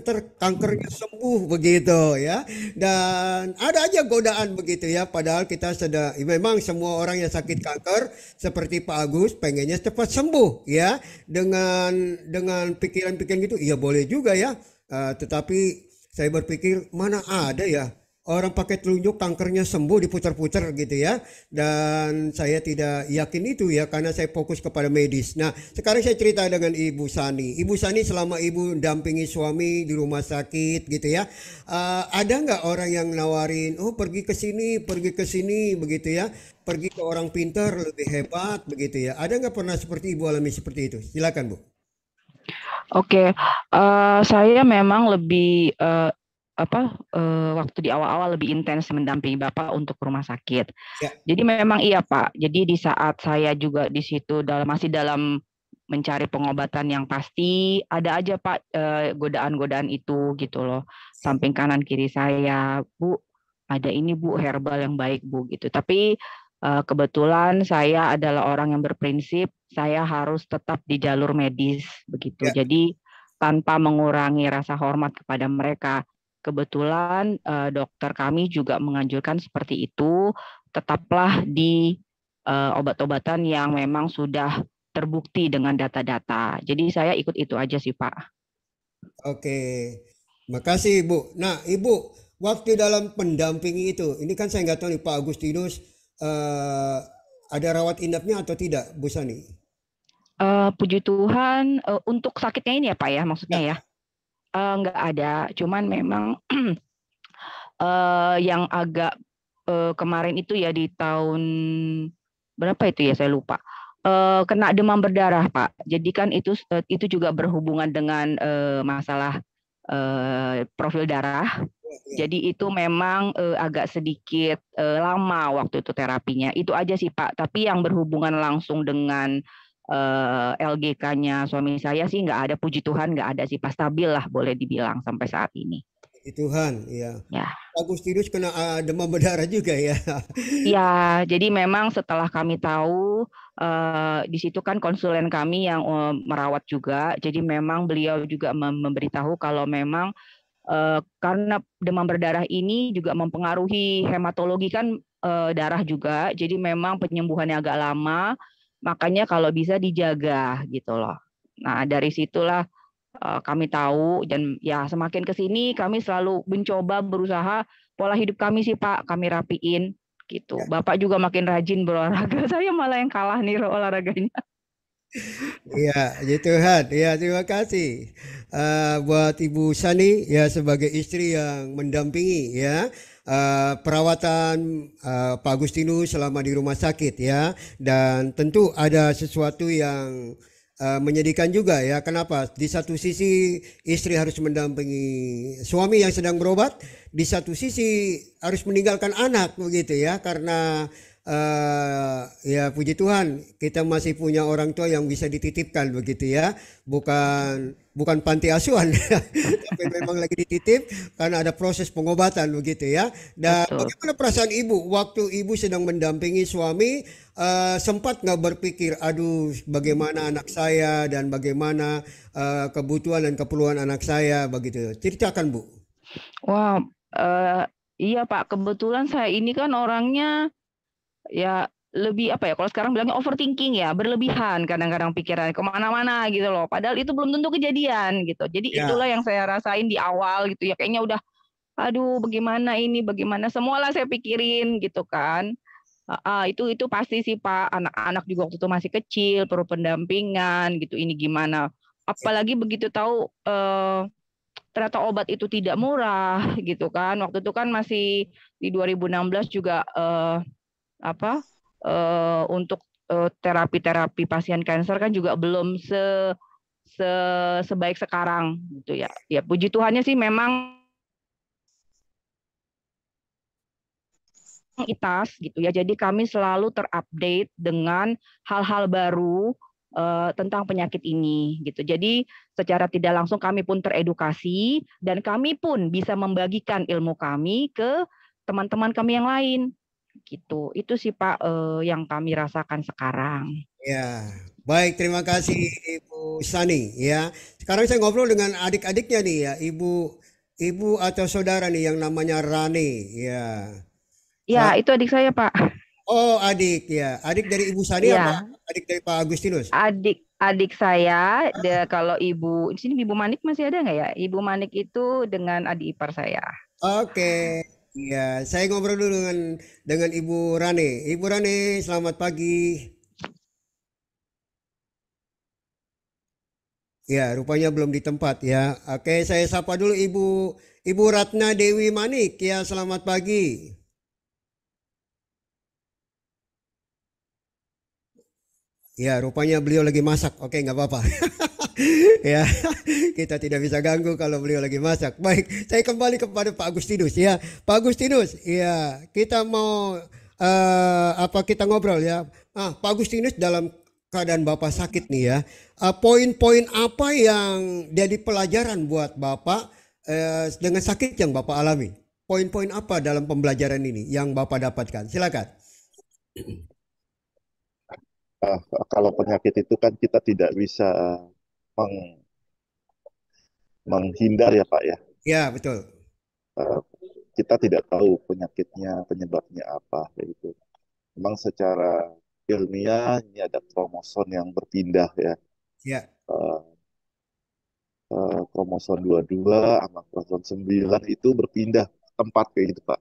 ntar kankernya sembuh begitu ya. Dan ada aja godaan begitu ya. Padahal kita sudah, memang semua orang yang sakit kanker seperti Pak Agus pengennya cepat sembuh ya. Dengan pikiran-pikiran gitu, iya boleh juga ya. Tetapi saya berpikir mana ada ya orang pakai telunjuk kankernya sembuh diputar-putar gitu ya. Dan saya tidak yakin itu ya karena saya fokus kepada medis. Nah sekarang saya cerita dengan Ibu Sani. Ibu Sani selama Ibu dampingi suami di rumah sakit gitu ya. Ada nggak orang yang nawarin, oh pergi ke sini begitu ya. Pergi ke orang pintar lebih hebat begitu ya. Ada nggak pernah seperti Ibu alami seperti itu? Silakan Bu.
Oke, saya memang lebih waktu di awal-awal lebih intens mendampingi Bapak untuk rumah sakit.
Ya.
Jadi memang iya Pak. Jadi di saat saya juga di situ masih dalam mencari pengobatan yang pasti, ada aja Pak godaan-godaan itu gitu loh. Samping kanan kiri saya, Bu, ada ini Bu, herbal yang baik Bu gitu. Tapi kebetulan saya adalah orang yang berprinsip, saya harus tetap di jalur medis begitu.
Ya.
Jadi tanpa mengurangi rasa hormat kepada mereka. Kebetulan dokter kami juga menganjurkan seperti itu, tetaplah di obat-obatan yang memang sudah terbukti dengan data-data. Jadi saya ikut itu aja sih Pak.
Oke, makasih Ibu. Nah Ibu, waktu dalam pendampingi itu, ini kan saya nggak tahu nih Pak Agustinus ada rawat inapnya atau tidak, Bu Sani?
Puji Tuhan, untuk sakitnya ini ya Pak ya, maksudnya ya? Nggak ada, cuman memang yang agak kemarin itu ya di tahun berapa itu ya saya lupa, kena demam berdarah Pak. Jadi kan itu juga berhubungan dengan masalah profil darah. Jadi itu memang agak sedikit lama waktu itu terapinya. Itu aja sih Pak. Tapi yang berhubungan langsung dengan LGK-nya suami saya sih nggak ada, puji Tuhan nggak ada sih Pak, stabil lah boleh dibilang sampai saat ini.
Puji Tuhan, ya.
Ya.
Agustinus kena demam berdarah juga ya.
Ya, jadi memang setelah kami tahu di situ kan konsulen kami yang merawat juga, jadi memang beliau juga memberitahu kalau memang karena demam berdarah ini juga mempengaruhi hematologi kan darah juga, jadi memang penyembuhannya agak lama. Makanya kalau bisa dijaga gitu loh. Nah dari situlah kami tahu, dan ya semakin ke sini kami selalu mencoba berusaha pola hidup kami sih Pak, kami rapiin gitu. Bapak juga makin rajin berolahraga, saya malah yang kalah nih olahraganya.
Ya, ya Tuhan. Ya, terima kasih buat Ibu Sani ya sebagai istri yang mendampingi ya perawatan Pak Agustinus selama di rumah sakit ya, dan tentu ada sesuatu yang menyedihkan juga ya. Kenapa? Di satu sisi istri harus mendampingi suami yang sedang berobat, di satu sisi harus meninggalkan anak begitu ya, karena ya puji Tuhan kita masih punya orang tua yang bisa dititipkan begitu ya, bukan panti asuhan tapi memang lagi dititip karena ada proses pengobatan begitu ya. Dan bagaimana perasaan ibu waktu ibu sedang mendampingi suami, sempat nggak berpikir aduh bagaimana anak saya dan bagaimana kebutuhan dan keperluan anak saya begitu, ceritakan Bu.
Wah, iya Pak, kebetulan saya ini kan orangnya ya lebih apa ya, kalau sekarang bilangnya overthinking ya, berlebihan kadang-kadang pikiran kemana-mana gitu loh, padahal itu belum tentu kejadian gitu. Jadi itulah yang saya rasain di awal gitu ya, kayaknya udah aduh bagaimana ini, bagaimana semualah saya pikirin gitu kan. Itu pasti sih Pak, anak-anak juga waktu itu masih kecil, perlu pendampingan gitu, ini gimana, apalagi begitu tahu ternyata obat itu tidak murah gitu kan. Waktu itu kan masih di 2016 juga untuk terapi-terapi pasien kanker kan juga belum sebaik sekarang gitu ya. Ya puji Tuhannya sih memang itas gitu ya. Jadi kami selalu terupdate dengan hal-hal baru tentang penyakit ini gitu. Jadi secara tidak langsung kami pun teredukasi dan kami pun bisa membagikan ilmu kami ke teman-teman kami yang lain. Gitu. Itu sih Pak yang kami rasakan sekarang.
Ya, baik, terima kasih Ibu Sani ya. Sekarang saya ngobrol dengan adik-adiknya nih ya, ibu atau saudara nih yang namanya Rani ya.
Ya, itu adik saya Pak.
Oh, adik ya. Adik dari Ibu Sani apa adik dari Pak Agustinus?
Adik saya, kalau Ibu di sini Ibu Manik masih ada nggak ya? Ibu Manik itu dengan adik ipar saya.
Oke. Ya, saya ngobrol dulu dengan Ibu Rane. Ibu Rane, selamat pagi. Ya, rupanya belum di tempat ya. Oke, saya sapa dulu Ibu Ratna Dewi Manik. Ya, selamat pagi. Ya, rupanya beliau lagi masak. Oke, nggak apa-apa. Ya, kita tidak bisa ganggu kalau beliau lagi masak. Baik, saya kembali kepada Pak Agustinus ya. Pak Agustinus, ya kita mau apa kita ngobrol ya. Pak Agustinus dalam keadaan Bapak sakit nih ya. Poin-poin apa yang jadi pelajaran buat Bapak dengan sakit yang Bapak alami? Poin-poin apa dalam pembelajaran ini yang Bapak dapatkan? Silakan.
Ah, kalau penyakit itu kan kita tidak bisa meng- menghindar ya Pak ya.
Ya, betul.
Eh, kita tidak tahu penyakitnya, penyebabnya apa kayak gitu. Memang secara ilmiah ini ada kromosom yang berpindah ya.
Ya,
Eh, kromosom 22 sama kromosom 9 itu berpindah tempat kayak gitu Pak.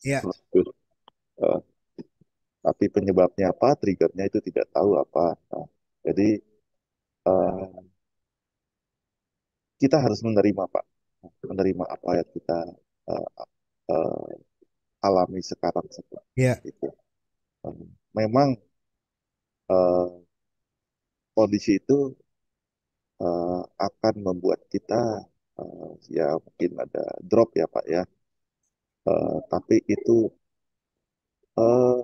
ya,
Eh, tapi penyebabnya apa, triggernya itu tidak tahu apa. Nah, jadi eh, kita harus menerima Pak, menerima apa yang kita eh, eh, alami sekarang seperti
ya,
itu. Memang eh, kondisi itu akan membuat kita ya mungkin ada drop ya Pak ya. Tapi itu eh,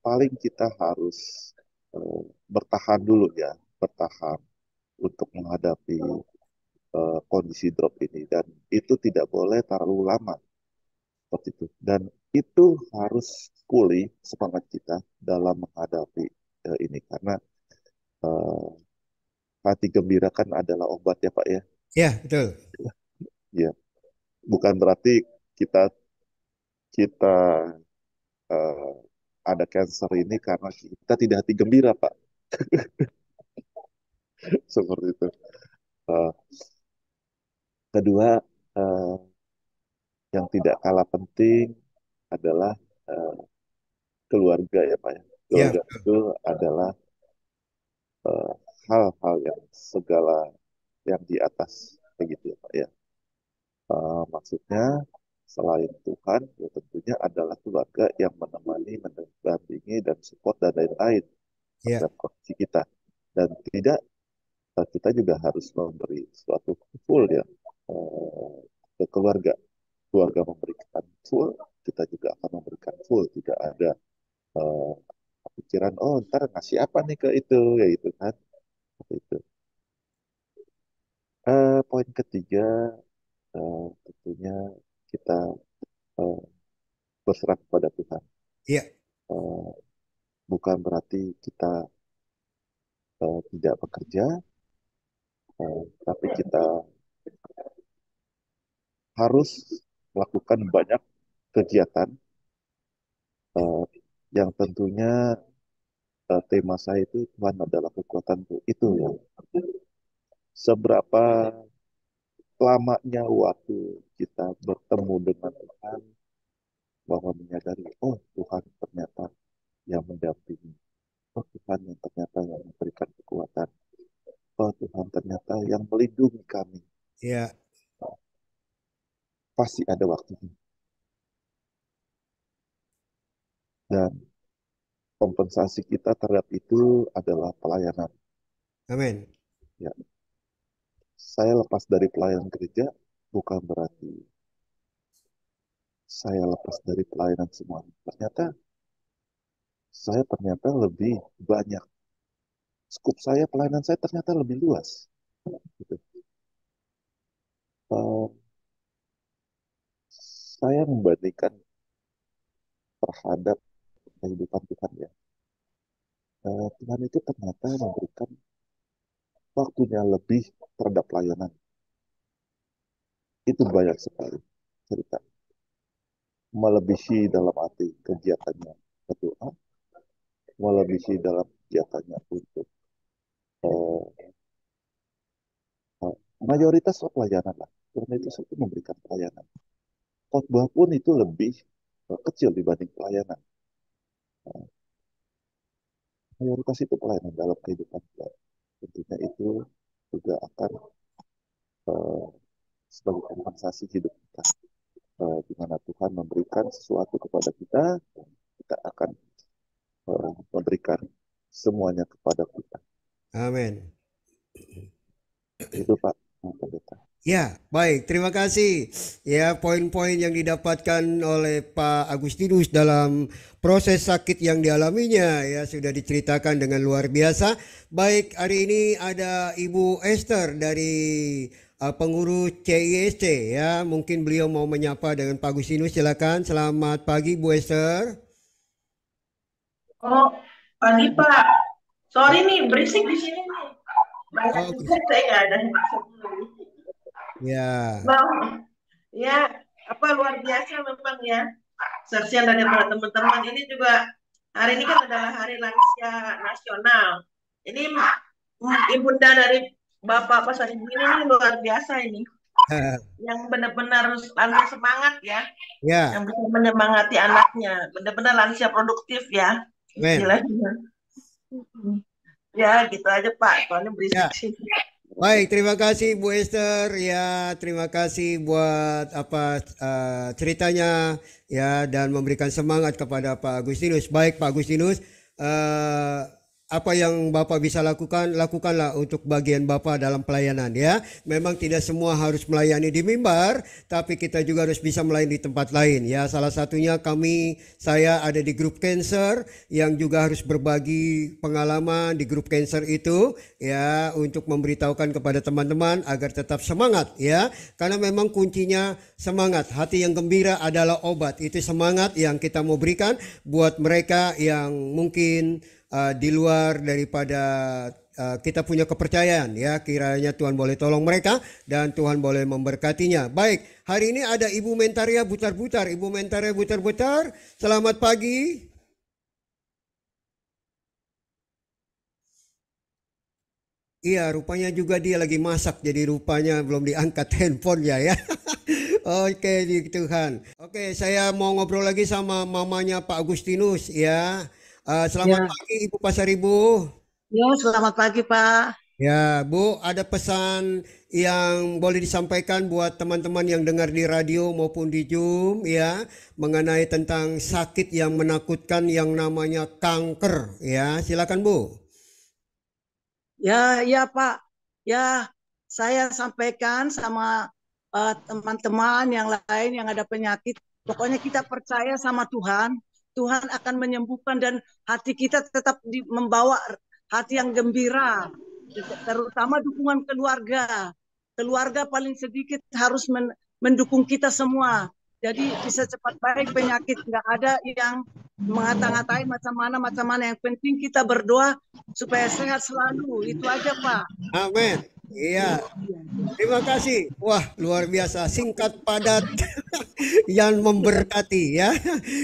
paling kita harus eh, bertahan dulu ya, bertahan untuk menghadapi kondisi drop ini dan itu tidak boleh terlalu lama seperti itu. Dan itu harus pulih semangat kita dalam menghadapi ini karena eh, hati gembira kan adalah obat ya Pak ya.
ya, betul.
Ya, bukan berarti kita kita eh, ada cancer ini karena kita tidak hati gembira Pak. Seperti itu. Eh, kedua, eh, yang tidak kalah penting adalah eh, keluarga ya Pak ya.
Ya,
Keluarga itu adalah eh, hal-hal yang segala yang di atas begitu ya Pak ya. Maksudnya selain Tuhan, ya tentunya adalah keluarga yang menemani, mendampingi dan support dan lain-lain
ya,
terhadap kondisi kita. Dan tidak kita juga harus memberi suatu full ya eh, ke keluarga. Keluarga memberikan full, kita juga akan memberikan full. Tidak ada eh, pikiran, oh ntar ngasih apa nih ke itu, ya itu kan. Seperti itu. Poin ketiga, tentunya kita eh, berserah kepada Tuhan.
ya.
Eh, bukan berarti kita tidak bekerja, tapi kita harus melakukan banyak kegiatan eh, yang tentunya tema saya itu Tuhan adalah kekuatanku. Itu ya. Seberapa lamanya waktu kita bertemu dengan Tuhan, bahwa menyadari, oh Tuhan ternyata yang mendampingi. Oh Tuhan yang ternyata yang memberikan kekuatan. Oh Tuhan ternyata yang melindungi kami.
Ya,
Pasti ada waktunya. Dan kompensasi kita terhadap itu adalah pelayanan.
amin.
Ya, saya lepas dari pelayanan gereja bukan berarti saya lepas dari pelayanan semua. Ternyata lebih banyak. Skup saya, pelayanan saya ternyata lebih luas. Gitu. Eh, saya membandingkan terhadap kehidupan Tuhan ya. Tuhan itu ternyata memberikan waktunya lebih terhadap pelayanan. Itu banyak sekali cerita. Melebihi dalam arti kegiatannya berdoa, melebihi dalam kegiatannya untuk eh, mayoritas pelayanan lah. Karena itu satu memberikan pelayanan. Khotbah pun itu lebih kecil dibanding pelayanan. Mayoritas itu pelayanan dalam kehidupan kita. Tentunya itu juga akan eh, sebagai kompensasi hidup kita. Di mana Tuhan memberikan sesuatu kepada kita, kita akan memberikan semuanya kepada kita.
Amin.
Itu Pak. Nah, Pendeta.
Ya, baik. Terima kasih. Ya, poin-poin yang didapatkan oleh Pak Agustinus dalam proses sakit yang dialaminya ya sudah diceritakan dengan luar biasa. Baik, hari ini ada Ibu Esther dari pengurus CISC ya. Mungkin beliau mau menyapa dengan Pak Agustinus. Silakan. Selamat pagi, Bu Esther.
Oh, pagi Pak. Sorry nih, berisik di sini nih. Banyak
Oh,
juga saya nggak ada yang masuk.
ya.
Bang, ya apa luar biasa memang ya. Saksian daripada teman-teman ini juga hari ini kan adalah Hari Lansia Nasional. Ini ibunda dari Bapak Pak Sari ini luar biasa ini. Yang benar-benar lansia semangat ya.
Ya.
Yang bisa menyemangati anaknya. Benar-benar lansia produktif ya. Istilahnya. Ya gitu aja Pak, soalnya berisik sih.
Baik, terima kasih Bu Esther ya, terima kasih buat ceritanya ya dan memberikan semangat kepada Pak Agustinus. Baik Pak Agustinus, apa yang Bapak bisa lakukan, lakukanlah untuk bagian Bapak dalam pelayanan ya. Memang tidak semua harus melayani di mimbar, tapi kita juga harus bisa melayani di tempat lain ya. Salah satunya saya ada di grup cancer yang juga harus berbagi pengalaman di grup cancer itu ya untuk memberitahukan kepada teman-teman agar tetap semangat ya. Karena memang kuncinya semangat. Hati yang gembira adalah obat. Itu semangat yang kita mau berikan buat mereka yang mungkin di luar daripada kita punya kepercayaan ya, kiranya Tuhan boleh tolong mereka dan Tuhan boleh memberkatinya. Baik, hari ini ada Ibu Mentaria Butar-Butar. Ibu Mentaria Butar-Butar, selamat pagi. Iya, rupanya juga dia lagi masak, jadi rupanya belum diangkat handphonenya ya. Oke, Tuhan. Oke, saya mau ngobrol lagi sama mamanya Pak Agustinus ya. Selamat pagi Ibu Pasaribu.
Ya, selamat pagi Pak.
Ya Bu, ada pesan yang boleh disampaikan buat teman-teman yang dengar di radio maupun di Zoom ya, mengenai tentang sakit yang menakutkan yang namanya kanker ya. Silakan Bu.
Ya Pak. Ya, saya sampaikan sama teman-teman yang lain yang ada penyakit. Pokoknya kita percaya sama Tuhan. Tuhan akan menyembuhkan dan hati kita tetap membawa hati yang gembira, terutama dukungan keluarga. Keluarga paling sedikit harus mendukung kita semua. Jadi bisa cepat baik penyakit, nggak ada yang mengata-ngatain macam mana. Yang penting kita berdoa supaya sehat selalu. Itu aja Pak.
Amin. Iya, terima kasih. Wah, luar biasa, singkat padat yang memberkati ya.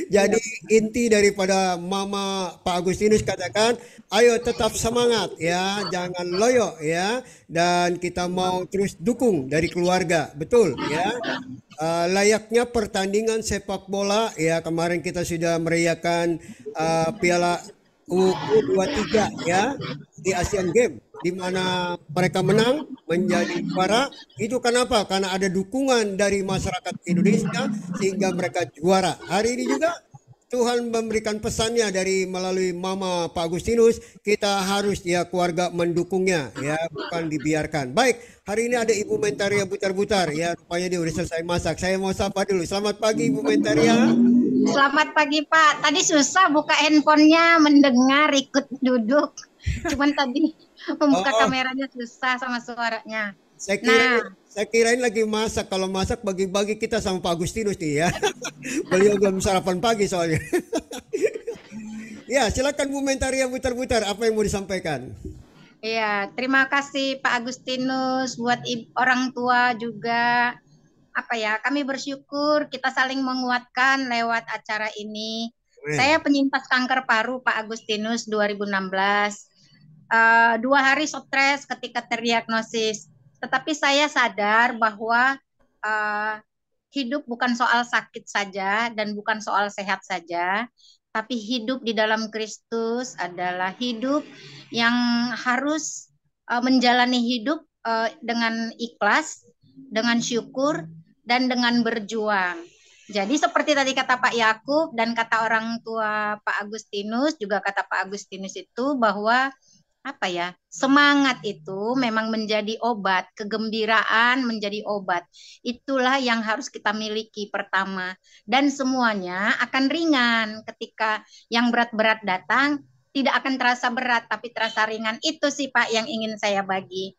Jadi inti daripada Mama Pak Agustinus katakan, ayo tetap semangat ya, jangan loyo ya, dan kita mau terus dukung dari keluarga, betul ya. Layaknya pertandingan sepak bola ya, kemarin kita sudah merayakan Piala U23 ya di Asian Games, di mana mereka menang menjadi juara. Itu kenapa? Karena ada dukungan dari masyarakat Indonesia sehingga mereka juara. Hari ini juga Tuhan memberikan pesannya melalui Mama Pak Agustinus, kita harus ya keluarga mendukungnya ya, bukan dibiarkan. Baik, hari ini ada Ibu Mentaria Butar-Butar ya, rupanya dia udah selesai masak. Saya mau sapa dulu. Selamat pagi Ibu Mentaria.
Selamat pagi Pak. Tadi susah buka handphonenya, mendengar ikut duduk. Cuman tadi membuka kameranya susah sama suaranya.
Saya kirain lagi masak. Kalau masak bagi-bagi kita sama Pak Agustinus nih ya. Beliau belum sarapan pagi soalnya. Ya, silakan Bu Mentaria Butar-Butar, apa yang mau disampaikan?
Iya, terima kasih Pak Agustinus, buat orang tua juga. Kami bersyukur kita saling menguatkan lewat acara ini. Saya penyintas kanker paru Pak Agustinus 2016. 2 hari stres ketika terdiagnosis. Tetapi saya sadar bahwa hidup bukan soal sakit saja dan bukan soal sehat saja, tapi hidup di dalam Kristus adalah hidup yang harus menjalani hidup dengan ikhlas, dengan syukur, dan dengan berjuang. Jadi seperti tadi kata Pak Yakub dan kata orang tua Pak Agustinus, juga kata Pak Agustinus itu bahwa apa ya, semangat itu memang menjadi obat, kegembiraan menjadi obat. Itulah yang harus kita miliki pertama. Dan semuanya akan ringan ketika yang berat-berat datang, tidak akan terasa berat, tapi terasa ringan. Itu sih Pak yang ingin saya bagi.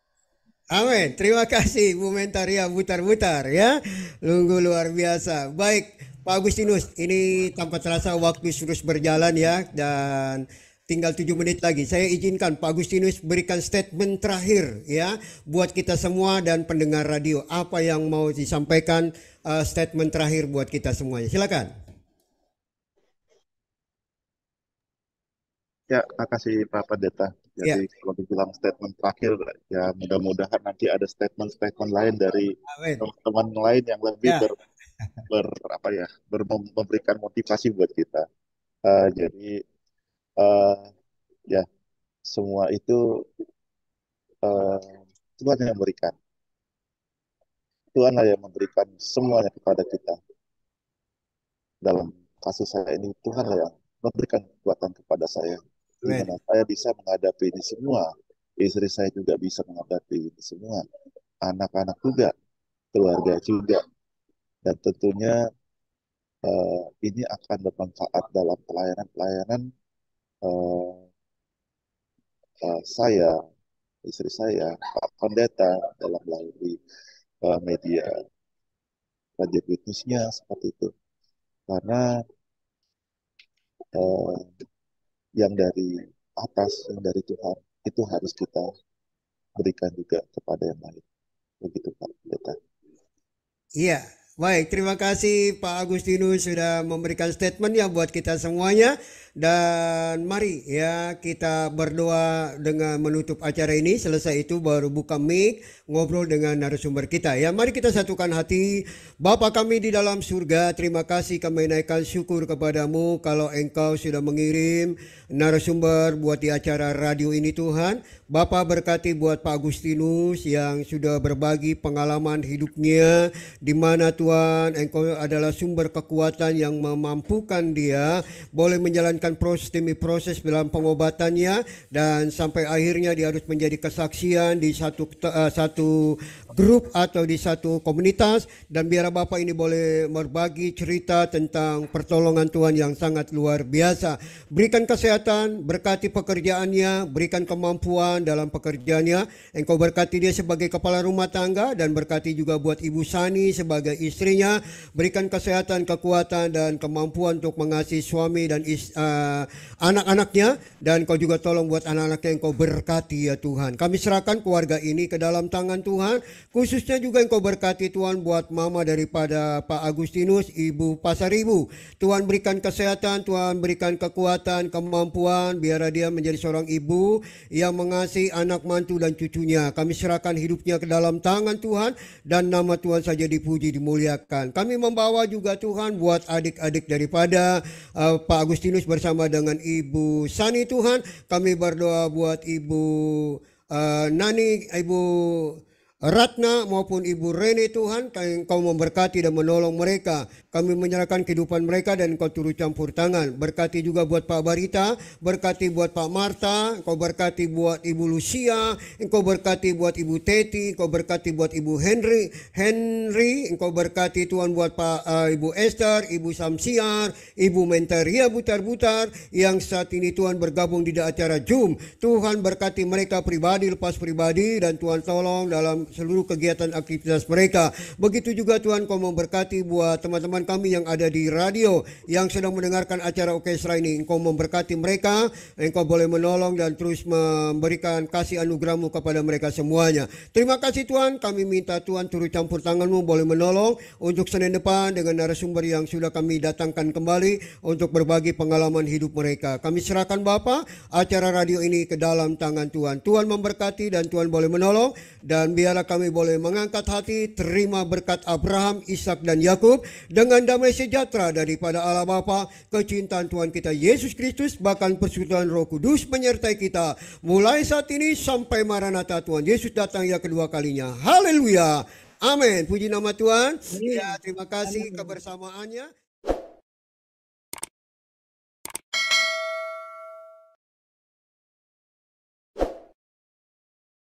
Amin. Terima kasih Bu Mentaria Butar-Butar ya. Lunggu luar biasa. Baik Pak Agustinus, ini tanpa terasa waktu terus berjalan ya, dan tinggal 7 menit lagi. Saya izinkan Pak Agustinus berikan statement terakhir ya buat kita semua dan pendengar radio. Apa yang mau disampaikan statement terakhir buat kita semuanya. Silakan.
Ya, makasih Pak Pendeta. Jadi kalau dibilang statement terakhir, ya mudah-mudahan nanti ada statement-statement lain dari teman-teman lain yang lebih memberikan motivasi buat kita. Jadi ya semua itu Tuhan yang memberikan. Tuhanlah yang memberikan semuanya kepada kita. Dalam kasus saya ini, Tuhanlah yang memberikan kekuatan kepada saya. Di mana saya bisa menghadapi ini semua. Istri saya juga bisa menghadapi ini semua. Anak-anak juga, keluarga juga. Dan tentunya ini akan bermanfaat dalam pelayanan-pelayanan saya, istri saya, Pak Pendeta, dalam melalui media Radio Witness-nya seperti itu. Karena yang dari atas, yang dari Tuhan, itu harus kita berikan juga kepada yang lain. Begitu Pak Pendeta.
Iya, baik. Terima kasih Pak Agustinus sudah memberikan statement ya buat kita semuanya. Dan mari ya kita berdoa dengan menutup acara ini. Selesai itu baru buka mic, ngobrol dengan narasumber kita ya. Mari kita satukan hati. Bapa kami di dalam surga, terima kasih kami naikkan syukur kepadamu kalau Engkau sudah mengirim narasumber buat di acara radio ini Tuhan. Bapa berkati buat Pak Agustinus yang sudah berbagi pengalaman hidupnya, di mana Tuhan Engkau adalah sumber kekuatan yang memampukan dia boleh menjalankan proses demi proses dalam pengobatannya, dan sampai akhirnya dia harus menjadi kesaksian di satu grup atau di satu komunitas. Dan biar Bapak ini boleh berbagi cerita tentang pertolongan Tuhan yang sangat luar biasa. Berikan kesehatan, berkati pekerjaannya, berikan kemampuan dalam pekerjaannya. Engkau berkati dia sebagai kepala rumah tangga, dan berkati juga buat Ibu Sani sebagai istrinya. Berikan kesehatan, kekuatan, dan kemampuan untuk mengasihi suami dan anak-anaknya. Dan Kau juga tolong buat anak-anaknya yang Kau berkati ya Tuhan. Kami serahkan keluarga ini ke dalam tangan Tuhan. Khususnya juga Engkau berkati Tuhan buat mama daripada Pak Agustinus, Ibu Pasaribu. Tuhan berikan kesehatan, Tuhan berikan kekuatan, kemampuan, biar dia menjadi seorang ibu yang mengasihi anak mantu dan cucunya. Kami serahkan hidupnya ke dalam tangan Tuhan, dan nama Tuhan saja dipuji, dimuliakan. Kami membawa juga Tuhan buat adik-adik daripada Pak Agustinus bersama dengan Ibu Sani Tuhan. Kami berdoa buat Ibu Nani, Ibu Ratna maupun Ibu Rene Tuhan, Engkau memberkati dan menolong mereka. Kami menyerahkan kehidupan mereka dan Engkau turut campur tangan. Berkati juga buat Pak Barita, berkati buat Pak Marta, Engkau berkati buat Ibu Lucia, Engkau berkati buat Ibu Teti, Engkau berkati buat Ibu Henry, Engkau berkati Tuhan buat Pak Ibu Esther, Ibu Samsiar, Ibu Mentaria Butar-Butar yang saat ini Tuhan bergabung di acara Zoom. Tuhan berkati mereka pribadi lepas pribadi, dan Tuhan tolong dalam seluruh kegiatan aktivitas mereka. Begitu juga Tuhan Kau memberkati buat teman-teman kami yang ada di radio yang sedang mendengarkan acara orkestra ini. Engkau memberkati mereka, Engkau boleh menolong dan terus memberikan kasih anugerah-Mu kepada mereka semuanya. Terima kasih Tuhan, kami minta Tuhan turut campur tangan-Mu boleh menolong untuk Senin depan dengan narasumber yang sudah kami datangkan kembali untuk berbagi pengalaman hidup mereka. Kami serahkan Bapa acara radio ini ke dalam tangan Tuhan. Tuhan memberkati dan Tuhan boleh menolong, dan biarlah kami boleh mengangkat hati, terima berkat Abraham, Ishak dan Yakub dengan damai sejahtera daripada Allah Bapa, kecintaan Tuhan kita Yesus Kristus, bahkan persekutuan Roh Kudus menyertai kita mulai saat ini sampai Maranatha Tuhan Yesus datang yang kedua kalinya. Haleluya. Amin. Puji nama Tuhan. Ya, terima kasih kebersamaannya.